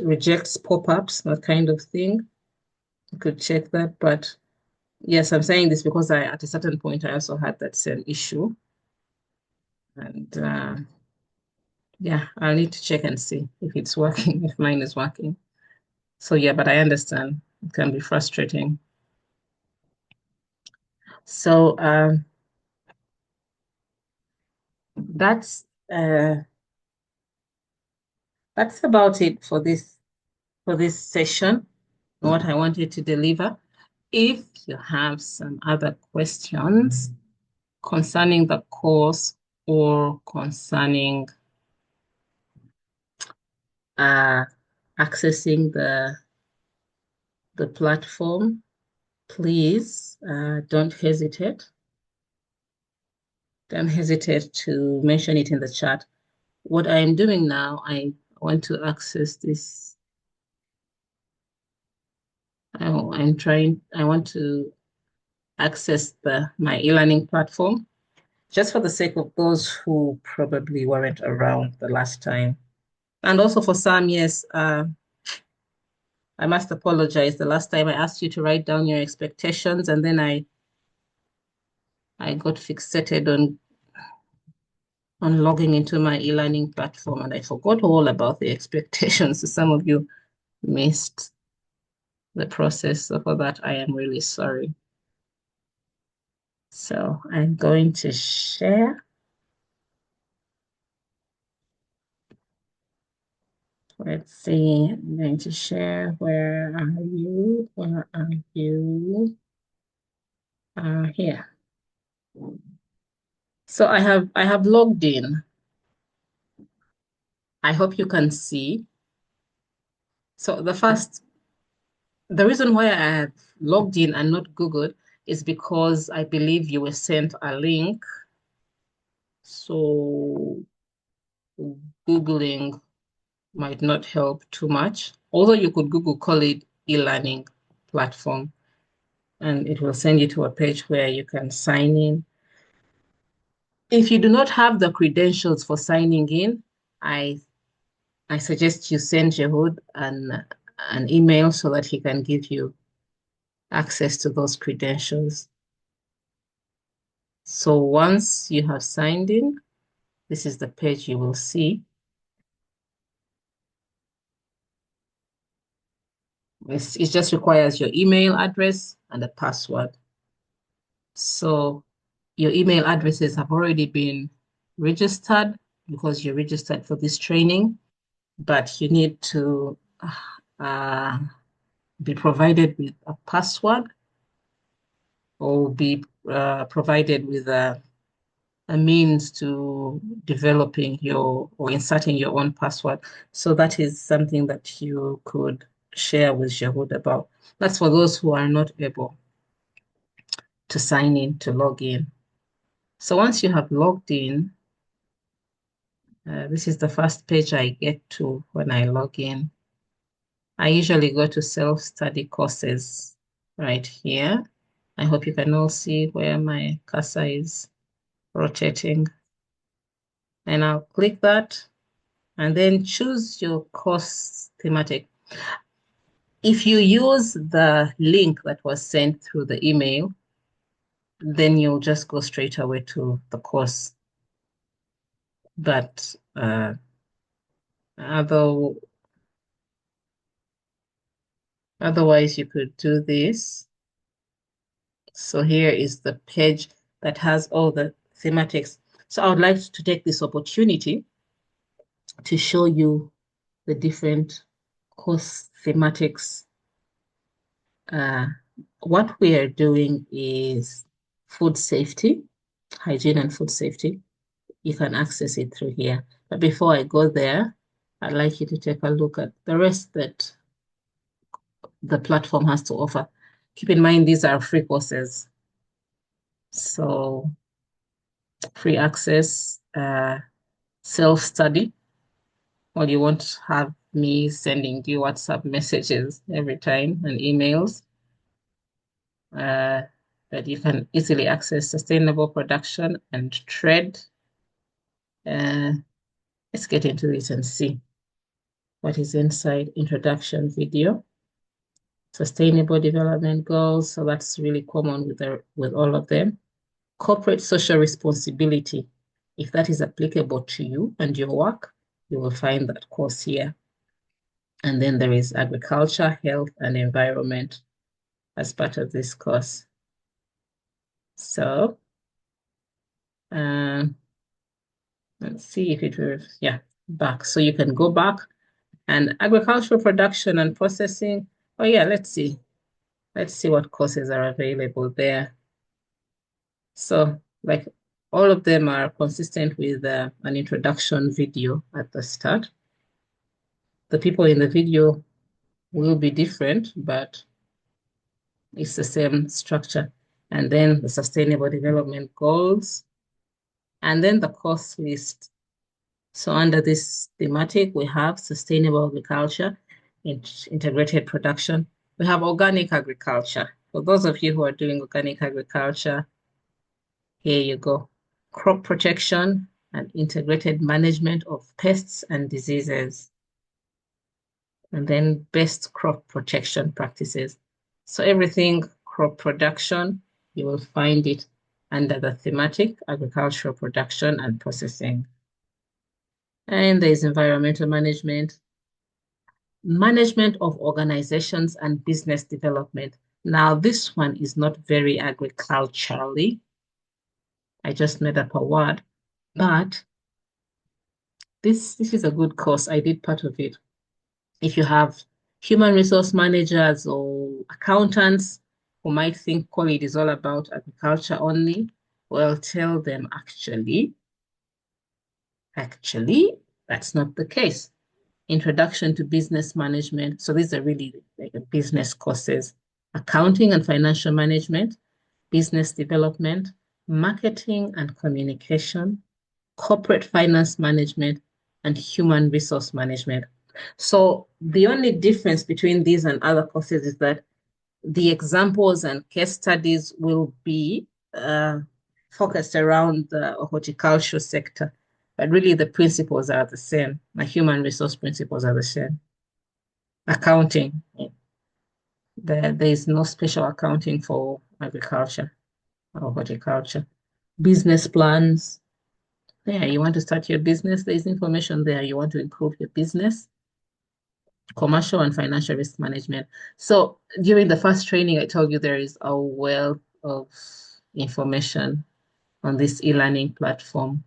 rejects pop-ups, that kind of thing, you could check that. But yes, I'm saying this because at a certain point I also had that same issue. And yeah, I'll need to check and see if it's working, if mine is working. So yeah, but I understand it can be frustrating. So that's uh, that's about it for this session, what I wanted to deliver. If you have some other questions concerning the course or concerning accessing the platform, please don't hesitate. Don't hesitate to mention it in the chat. What I'm doing now, I want to access this. I want to access my e-learning platform, just for the sake of those who probably weren't around the last time. And also for some, yes, I must apologize. The last time I asked you to write down your expectations, and then I got fixated on logging into my e-learning platform, and I forgot all about the expectations. So some of you missed the process. So for that, I am really sorry. So I'm going to share. Let's see, I'm going to share. Where are you? Where are you? Here. So I have logged in. I hope you can see. So the reason why I have logged in and not Googled is because I believe you were sent a link. So Googling might not help too much. Although you could Google ColeAid e-learning platform, and it will send you to a page where you can sign in. If you do not have the credentials for signing in, I I suggest you send Jehud an email so that he can give you access to those credentials. So once you have signed in, this is the page you will see. It just requires your email address and a password. So your email addresses have already been registered because you're registered for this training, but you need to uh, be provided with a password or be provided with a means to developing your or inserting your own password. So that is something that you could share with Jehud about. That's for those who are not able to sign in, to log in. So once you have logged in, this is the first page I get to when I log in. I usually go to self-study courses right here. I hope you can all see where my cursor is rotating. And I'll click that and then choose your course thematic. If you use the link that was sent through the email, then you'll just go straight away to the course. But otherwise, you could do this. So here is the page that has all the thematics. So I would like to take this opportunity to show you the different course thematics. What we are doing is food safety, hygiene and food safety. You can access it through here. But before I go there, I'd like you to take a look at the rest that the platform has to offer. Keep in mind, these are free courses. So free access, self-study. Well, you won't have me sending you WhatsApp messages every time and emails. But you can easily access sustainable production and trade. Let's get into it and see what is inside. Introduction video, sustainable development goals. So that's really common with all of them. Corporate social responsibility. If that is applicable to you and your work, you will find that course here. And then there is agriculture, health, and environment as part of this course. So let's see if it will, yeah, back. So you can go back and agricultural production and processing. Oh yeah, let's see. Let's see what courses are available there. So like all of them are consistent with an introduction video at the start. The people in the video will be different, but it's the same structure. And then the sustainable development goals, and then the course list. So under this thematic, we have sustainable agriculture, integrated production. We have organic agriculture. For those of you who are doing organic agriculture, here you go. Crop protection and integrated management of pests and diseases. And then best crop protection practices. So everything crop production, you will find it under the thematic agricultural production and processing. And there's environmental management, management of organizations and business development. Now, this one is not very agriculturally. I just made up a word. But this is a good course. I did part of it. If you have human resource managers or accountants who might think COLEAD is all about agriculture only, well, tell them actually, that's not the case. Introduction to business management. So these are really like business courses, accounting and financial management, business development, marketing and communication, corporate finance management, and human resource management. So the only difference between these and other courses is that the examples and case studies will be focused around the horticulture sector, but really the principles are the same. The human resource principles are the same. Accounting, there is no special accounting for agriculture or horticulture. Business plans, yeah, you want to start your business, there's information there. You want to improve your business, commercial and financial risk management. So during the first training, I told you there is a wealth of information on this e-learning platform,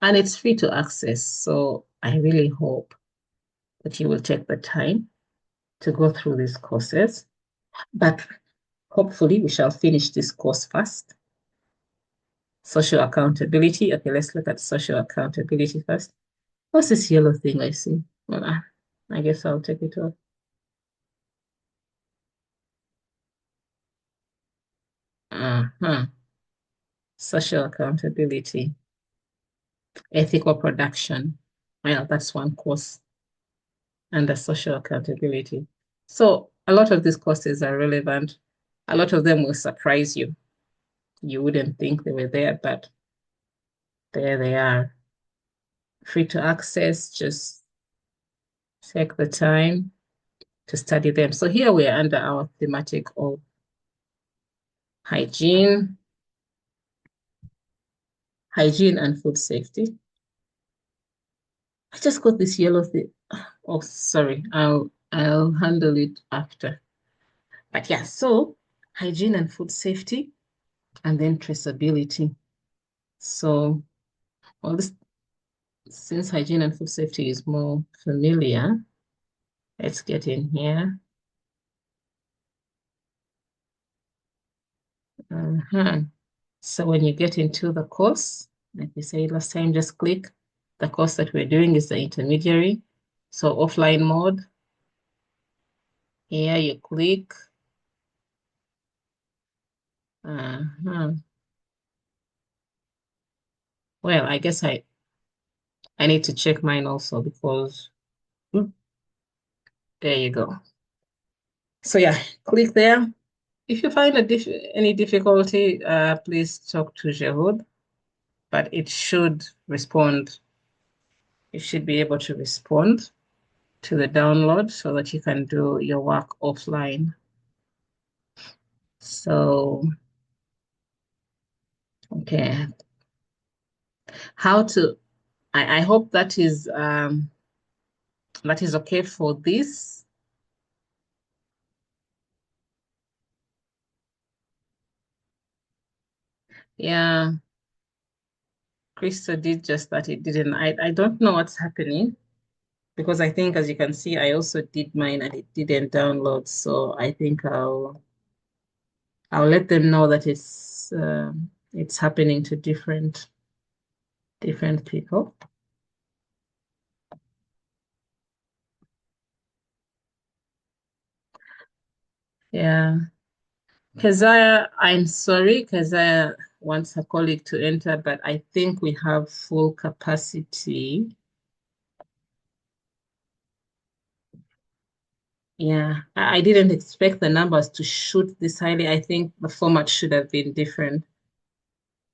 and it's free to access. So I really hope that you will take the time to go through these courses, but hopefully we shall finish this course first. Social accountability. Okay, let's look at social accountability first. What's this yellow thing I see? Well, I guess I'll take it off. Uh-huh. Social accountability, ethical production. Well, that's one course under social accountability. So a lot of these courses are relevant. A lot of them will surprise you. You wouldn't think they were there, but there they are. Free to access, just take the time to study them. So here we are under our thematic of hygiene, hygiene and food safety. I just got this yellow thing. Oh, sorry. I'll handle it after. But yeah, so hygiene and food safety, and then traceability. So, well, this since hygiene and food safety is more familiar, let's get in here. So when you get into the course, like we said last time, just click. The course that we're doing is the intermediary. So offline mode, here you click. Well, I guess I need to check mine also because there you go. So yeah, click there. If you find any difficulty, please talk to Geraud, but it should respond. You should be able to respond to the download so that you can do your work offline. So, okay. How to, I hope that is okay for this. Yeah, Crystal did just that. It didn't. I don't know what's happening because I think, as you can see, I also did mine and it didn't download. So I think I'll let them know that it's happening to different people. Yeah. Keziah, I'm sorry, Keziah wants her colleague to enter, but I think we have full capacity. Yeah, I didn't expect the numbers to shoot this highly. I think the format should have been different,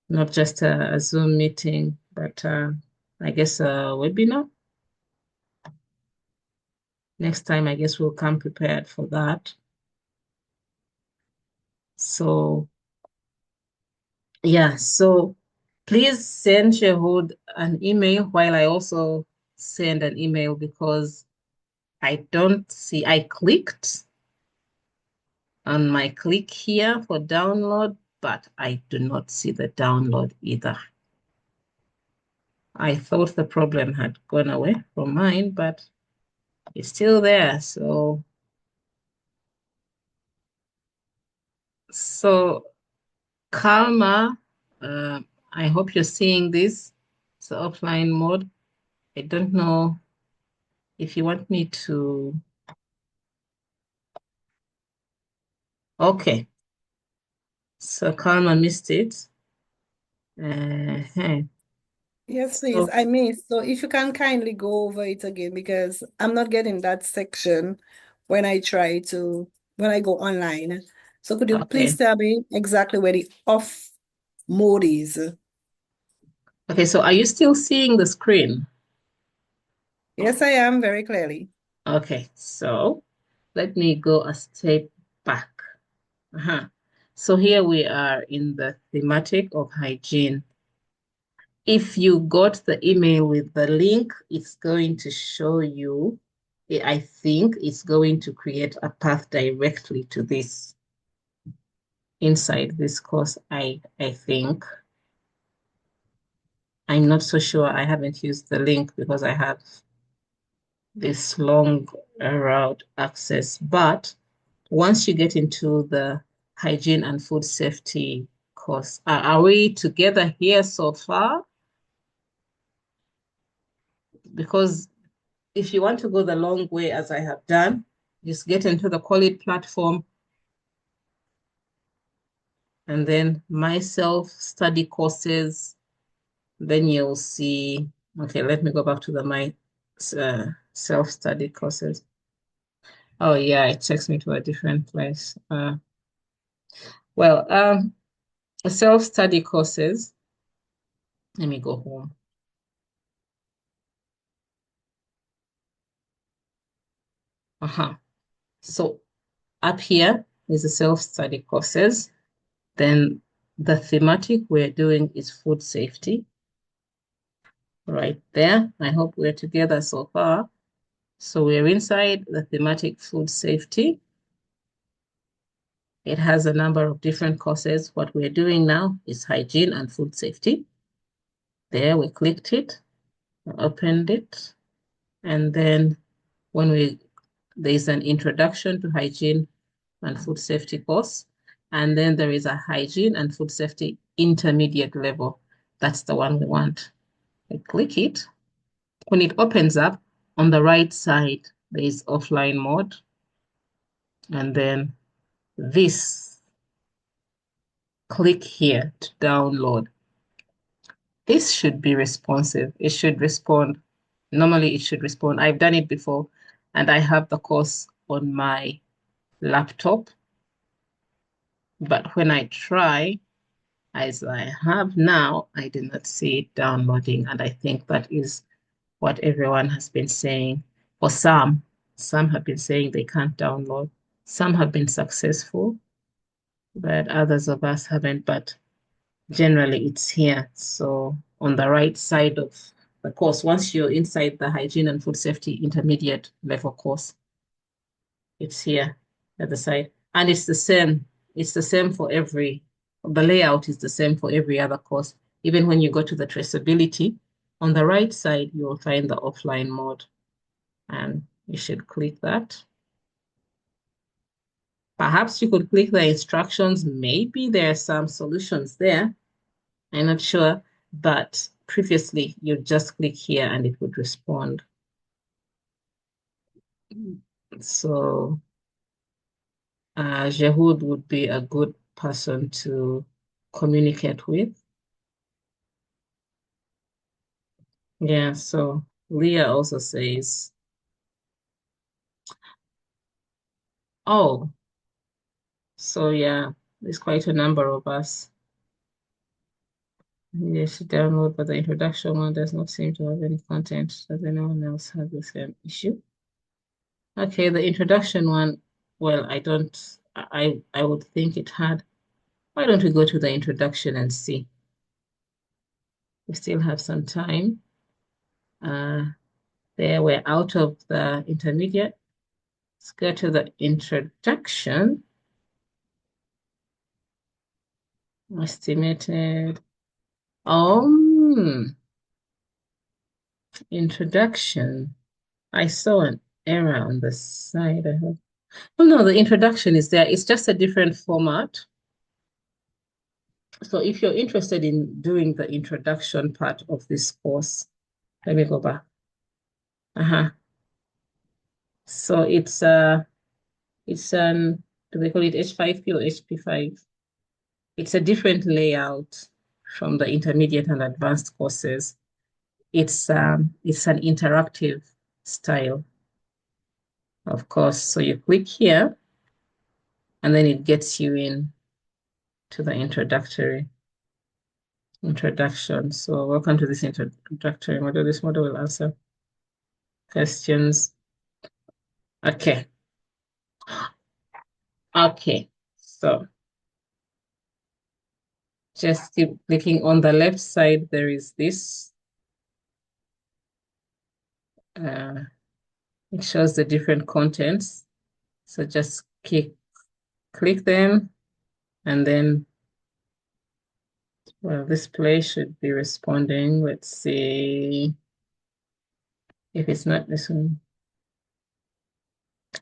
not just a Zoom meeting, but I guess a webinar. Next time, I guess we'll come prepared for that. So, yeah, so please send Shehud an email while I also send an email because I don't see, I clicked on my click here for download, but I do not see the download either. I thought the problem had gone away from mine, but it's still there. So Karma, I hope you're seeing this. It's the offline mode. I don't know if you want me to. Okay. So Karma missed it. Uh-huh. Yes, please. So, I missed. So if you can kindly go over it again because I'm not getting that section when when I go online. So could you please okay. tell me exactly where the off mode is? Okay, so are you still seeing the screen? Yes, I am very clearly. Okay, so let me go a step back. Uh-huh. So here we are in the thematic of hygiene. If you got the email with the link, it's going to show you, I think it's going to create a path directly to this inside this course, I think. I'm not so sure. I haven't used the link because I have this long route access. But once you get into the hygiene and food safety course, are we together here so far? Because if you want to go the long way, as I have done, just get into the Quality platform and then my self-study courses. Then you'll see, okay, let me go back to my self-study courses. Oh yeah, it takes me to a different place. Well, self-study courses. Let me go home. So up here is the self-study courses. Then the thematic we're doing is food safety right there. I hope we're together so far. So we're inside the thematic food safety. It has a number of different courses. What we're doing now is hygiene and food safety. There we clicked it, opened it, and then when there's an introduction to hygiene and food safety course, and then there is a hygiene and food safety intermediate level. That's the one we want. I click it. When it opens up, on the right side, there is offline mode, and then this, click here to download. This should be responsive. It should respond. Normally, it should respond. I've done it before, and I have the course on my laptop. But when I try, as I have now, I did not see it downloading. And I think that is what everyone has been saying. For some have been saying they can't download. Some have been successful, but others of us haven't. But generally, it's here. So on the right side of the course, once you're inside the hygiene and food safety intermediate level course, it's here at the side. And it's the same. It's the same for the layout is the same for every other course. Even when you go to the traceability, on the right side, you will find the offline mode. And you should click that. Perhaps you could click the instructions. Maybe there are some solutions there. I'm not sure, but previously you just click here and it would respond. So Jehud would be a good person to communicate with. Yeah, so Leah also says, oh, so yeah, there's quite a number of us. Yes, download, but the introduction one does not seem to have any content. Does anyone else have the same issue? Okay, the introduction one, well, I would think it had. Why don't we go to the introduction and see? We still have some time. There we're out of the intermediate. Let's go to the introduction. Estimated. Introduction. I saw an error on the side. I hope. Oh no, the introduction is there. It's just a different format. So if you're interested in doing the introduction part of this course, let me go back. So it's an, do they call it H5P or HP5? It's a different layout from the intermediate and advanced courses. It's an interactive style, of course. So you click here and then it gets you in to the introduction. So welcome to this introductory module. This model will answer questions. Okay. Okay. So just keep clicking on the left side. There is this. It shows the different contents. So just click them and then, well, this place should be responding. Let's see if it's not this one.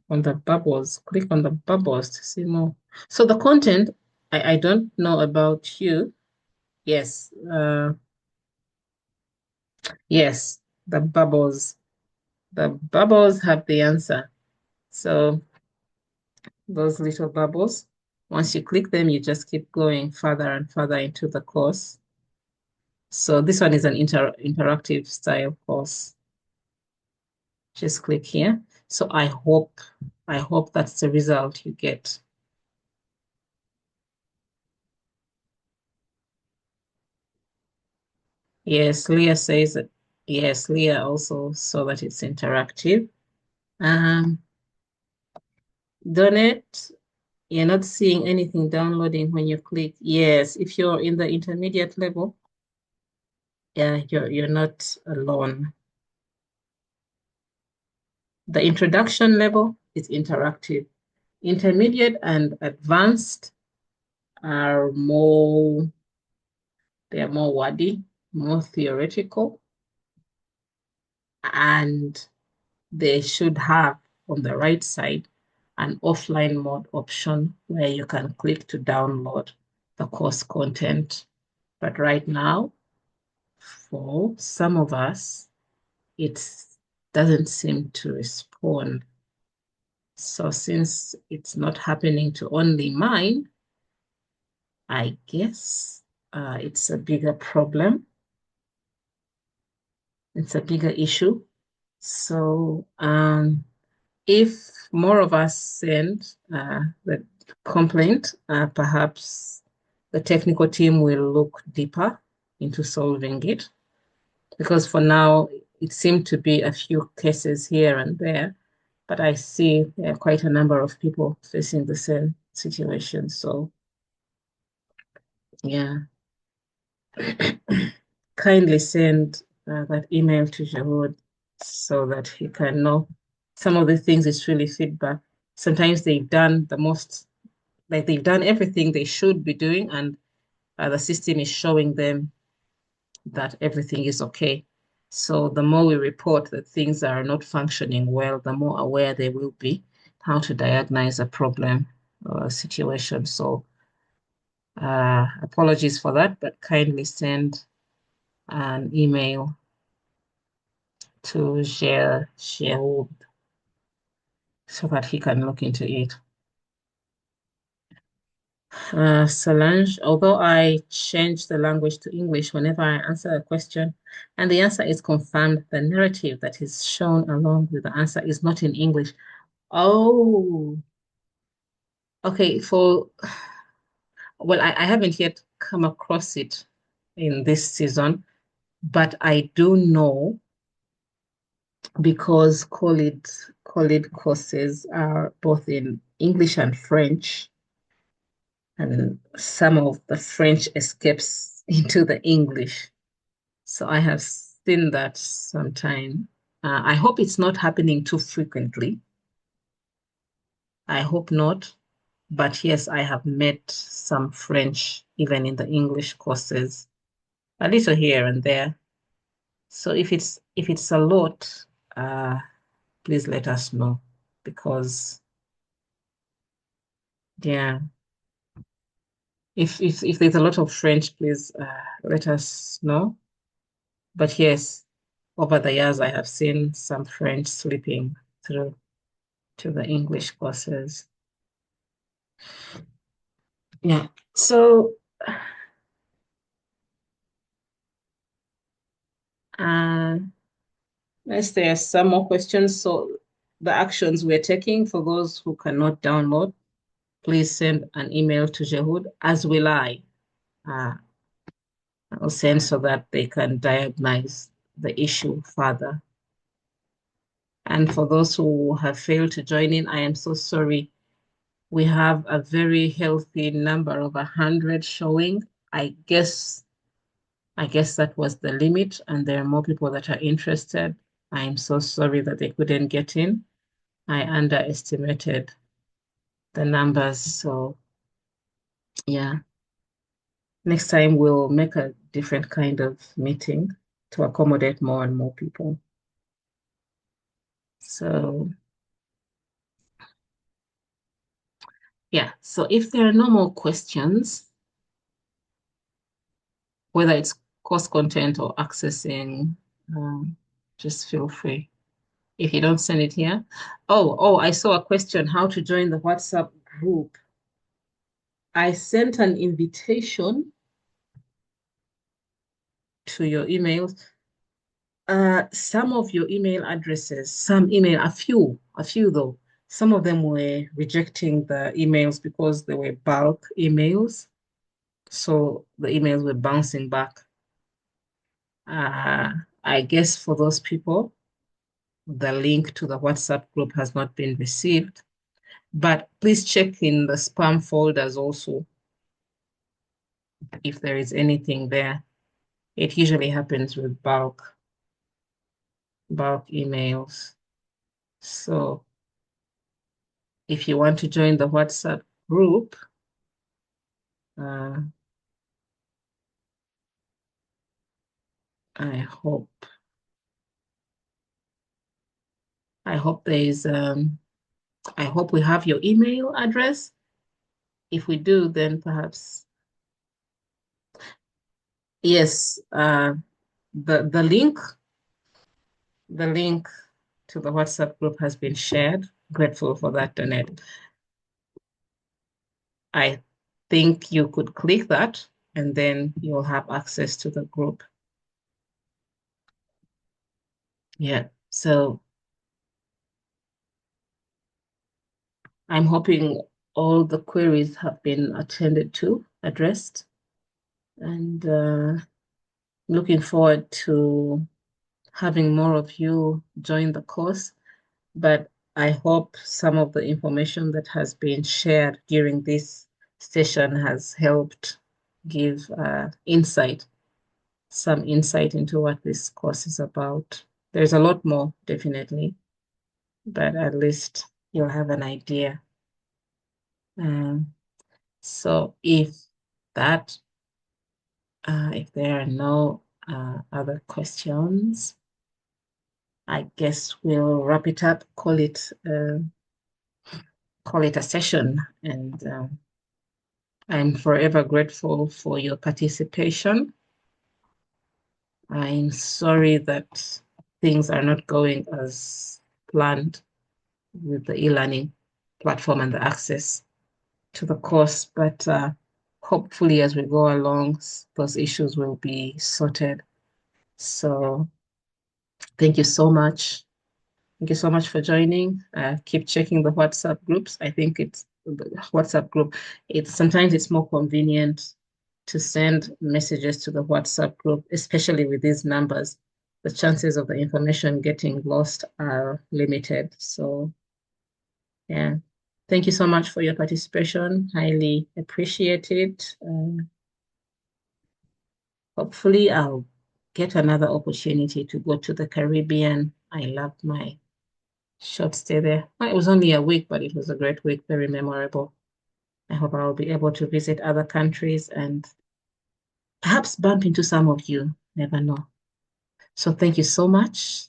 On the bubbles, click on the bubbles to see more. So the content, I don't know about you. Yes, yes, the bubbles. The bubbles have the answer. So those little bubbles, once you click them, you just keep going further and further into the course. So this one is an interactive style course. Just click here. So I hope that's the result you get. Yes, Leah says that. Yes, Leah also saw that it's interactive. Donate, you're not seeing anything downloading when you click. Yes, if you're in the intermediate level, yeah, you're not alone. The introduction level is interactive. Intermediate and advanced are they're more wordy, more theoretical, and they should have on the right side an offline mode option where you can click to download the course content. But right now, for some of us, it doesn't seem to respond. So since it's not happening to only mine, I guess it's a bigger problem. It's a bigger issue. So if more of us send the complaint, perhaps the technical team will look deeper into solving it. Because for now, it seemed to be a few cases here and there, but I see there are quite a number of people facing the same situation. So, yeah, kindly send that email to Jarod so that he can know. Some of the things is really feedback. Sometimes they've done the most, like they've done everything they should be doing, and the system is showing them that everything is okay. So the more we report that things are not functioning well, the more aware they will be how to diagnose a problem or a situation. So apologies for that, but kindly send an email to Sherwood so that he can look into it. Solange, although I change the language to English whenever I answer a question and the answer is confirmed, the narrative that is shown along with the answer is not in English. Oh, okay. Well, I haven't yet come across it in this season, but I do know because COLEAD courses are both in English and French, and some of the French escapes into the English. So I have seen that sometime. I hope it's not happening too frequently. I hope not. But yes, I have met some French, even in the English courses, a little here and there. So if it's a lot, please let us know, because yeah, if there's a lot of French, please let us know. But yes, over the years, I have seen some French slipping through to the English courses. Yeah. So, yes, there are some more questions. So, the actions we're taking for those who cannot download, please send an email to Jehud, as will I. I'll send so that they can diagnose the issue further. And for those who have failed to join in, I am so sorry. We have a very healthy number of 100 showing. I guess that was the limit, and there are more people that are interested. I'm so sorry that they couldn't get in. I underestimated the numbers. So yeah, next time we'll make a different kind of meeting to accommodate more and more people. So yeah, so if there are no more questions, whether it's course content or accessing, just feel free. If you don't send it here. Oh, I saw a question, how to join the WhatsApp group. I sent an invitation to your emails. Some of your email addresses, a few though, some of them were rejecting the emails because they were bulk emails. So the emails were bouncing back. I guess for those people, the link to the WhatsApp group has not been received. But please check in the spam folders also if there is anything there. It usually happens with bulk emails. So if you want to join the WhatsApp group, uh, I hope there is I hope we have your email address. If we do, then perhaps yes, the link to the WhatsApp group has been shared. Grateful for that, Donette. I think you could click that and then you'll have access to the group. Yeah, so I'm hoping all the queries have been attended to, addressed, and looking forward to having more of you join the course. But I hope some of the information that has been shared during this session has helped give some insight into what this course is about. There's a lot more, definitely, but at least you'll have an idea. So if there are no other questions, I guess we'll wrap it up, call it a session. And I'm forever grateful for your participation. I'm sorry that things are not going as planned with the e-learning platform and the access to the course, but hopefully as we go along, those issues will be sorted. So thank you so much. Thank you so much for joining. Keep checking the WhatsApp groups. I think it's the WhatsApp group. Sometimes it's more convenient to send messages to the WhatsApp group, especially with these numbers. The chances of the information getting lost are limited. So yeah, thank you so much for your participation. Highly appreciate it. Hopefully I'll get another opportunity to go to the Caribbean. I loved my short stay there. Well, it was only a week, but it was a great week, very memorable. I hope I'll be able to visit other countries and perhaps bump into some of you. Never know. So thank you so much.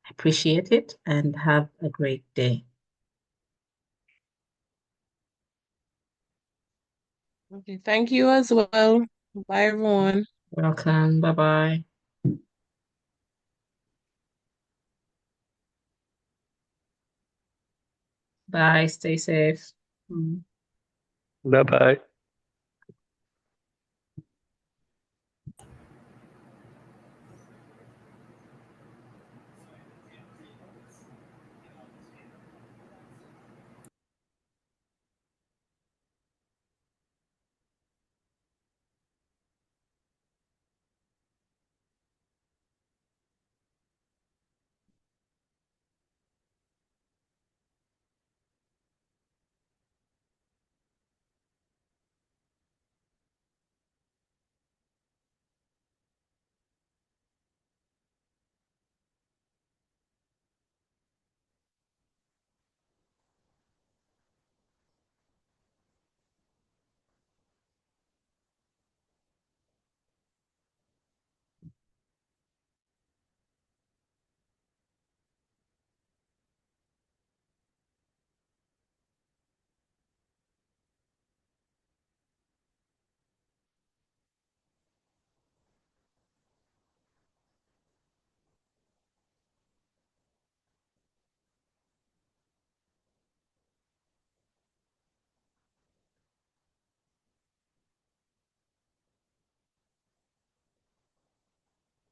I appreciate it and have a great day. Okay, thank you as well. Bye, everyone. Welcome. Bye-bye. Bye. Stay safe. Bye bye.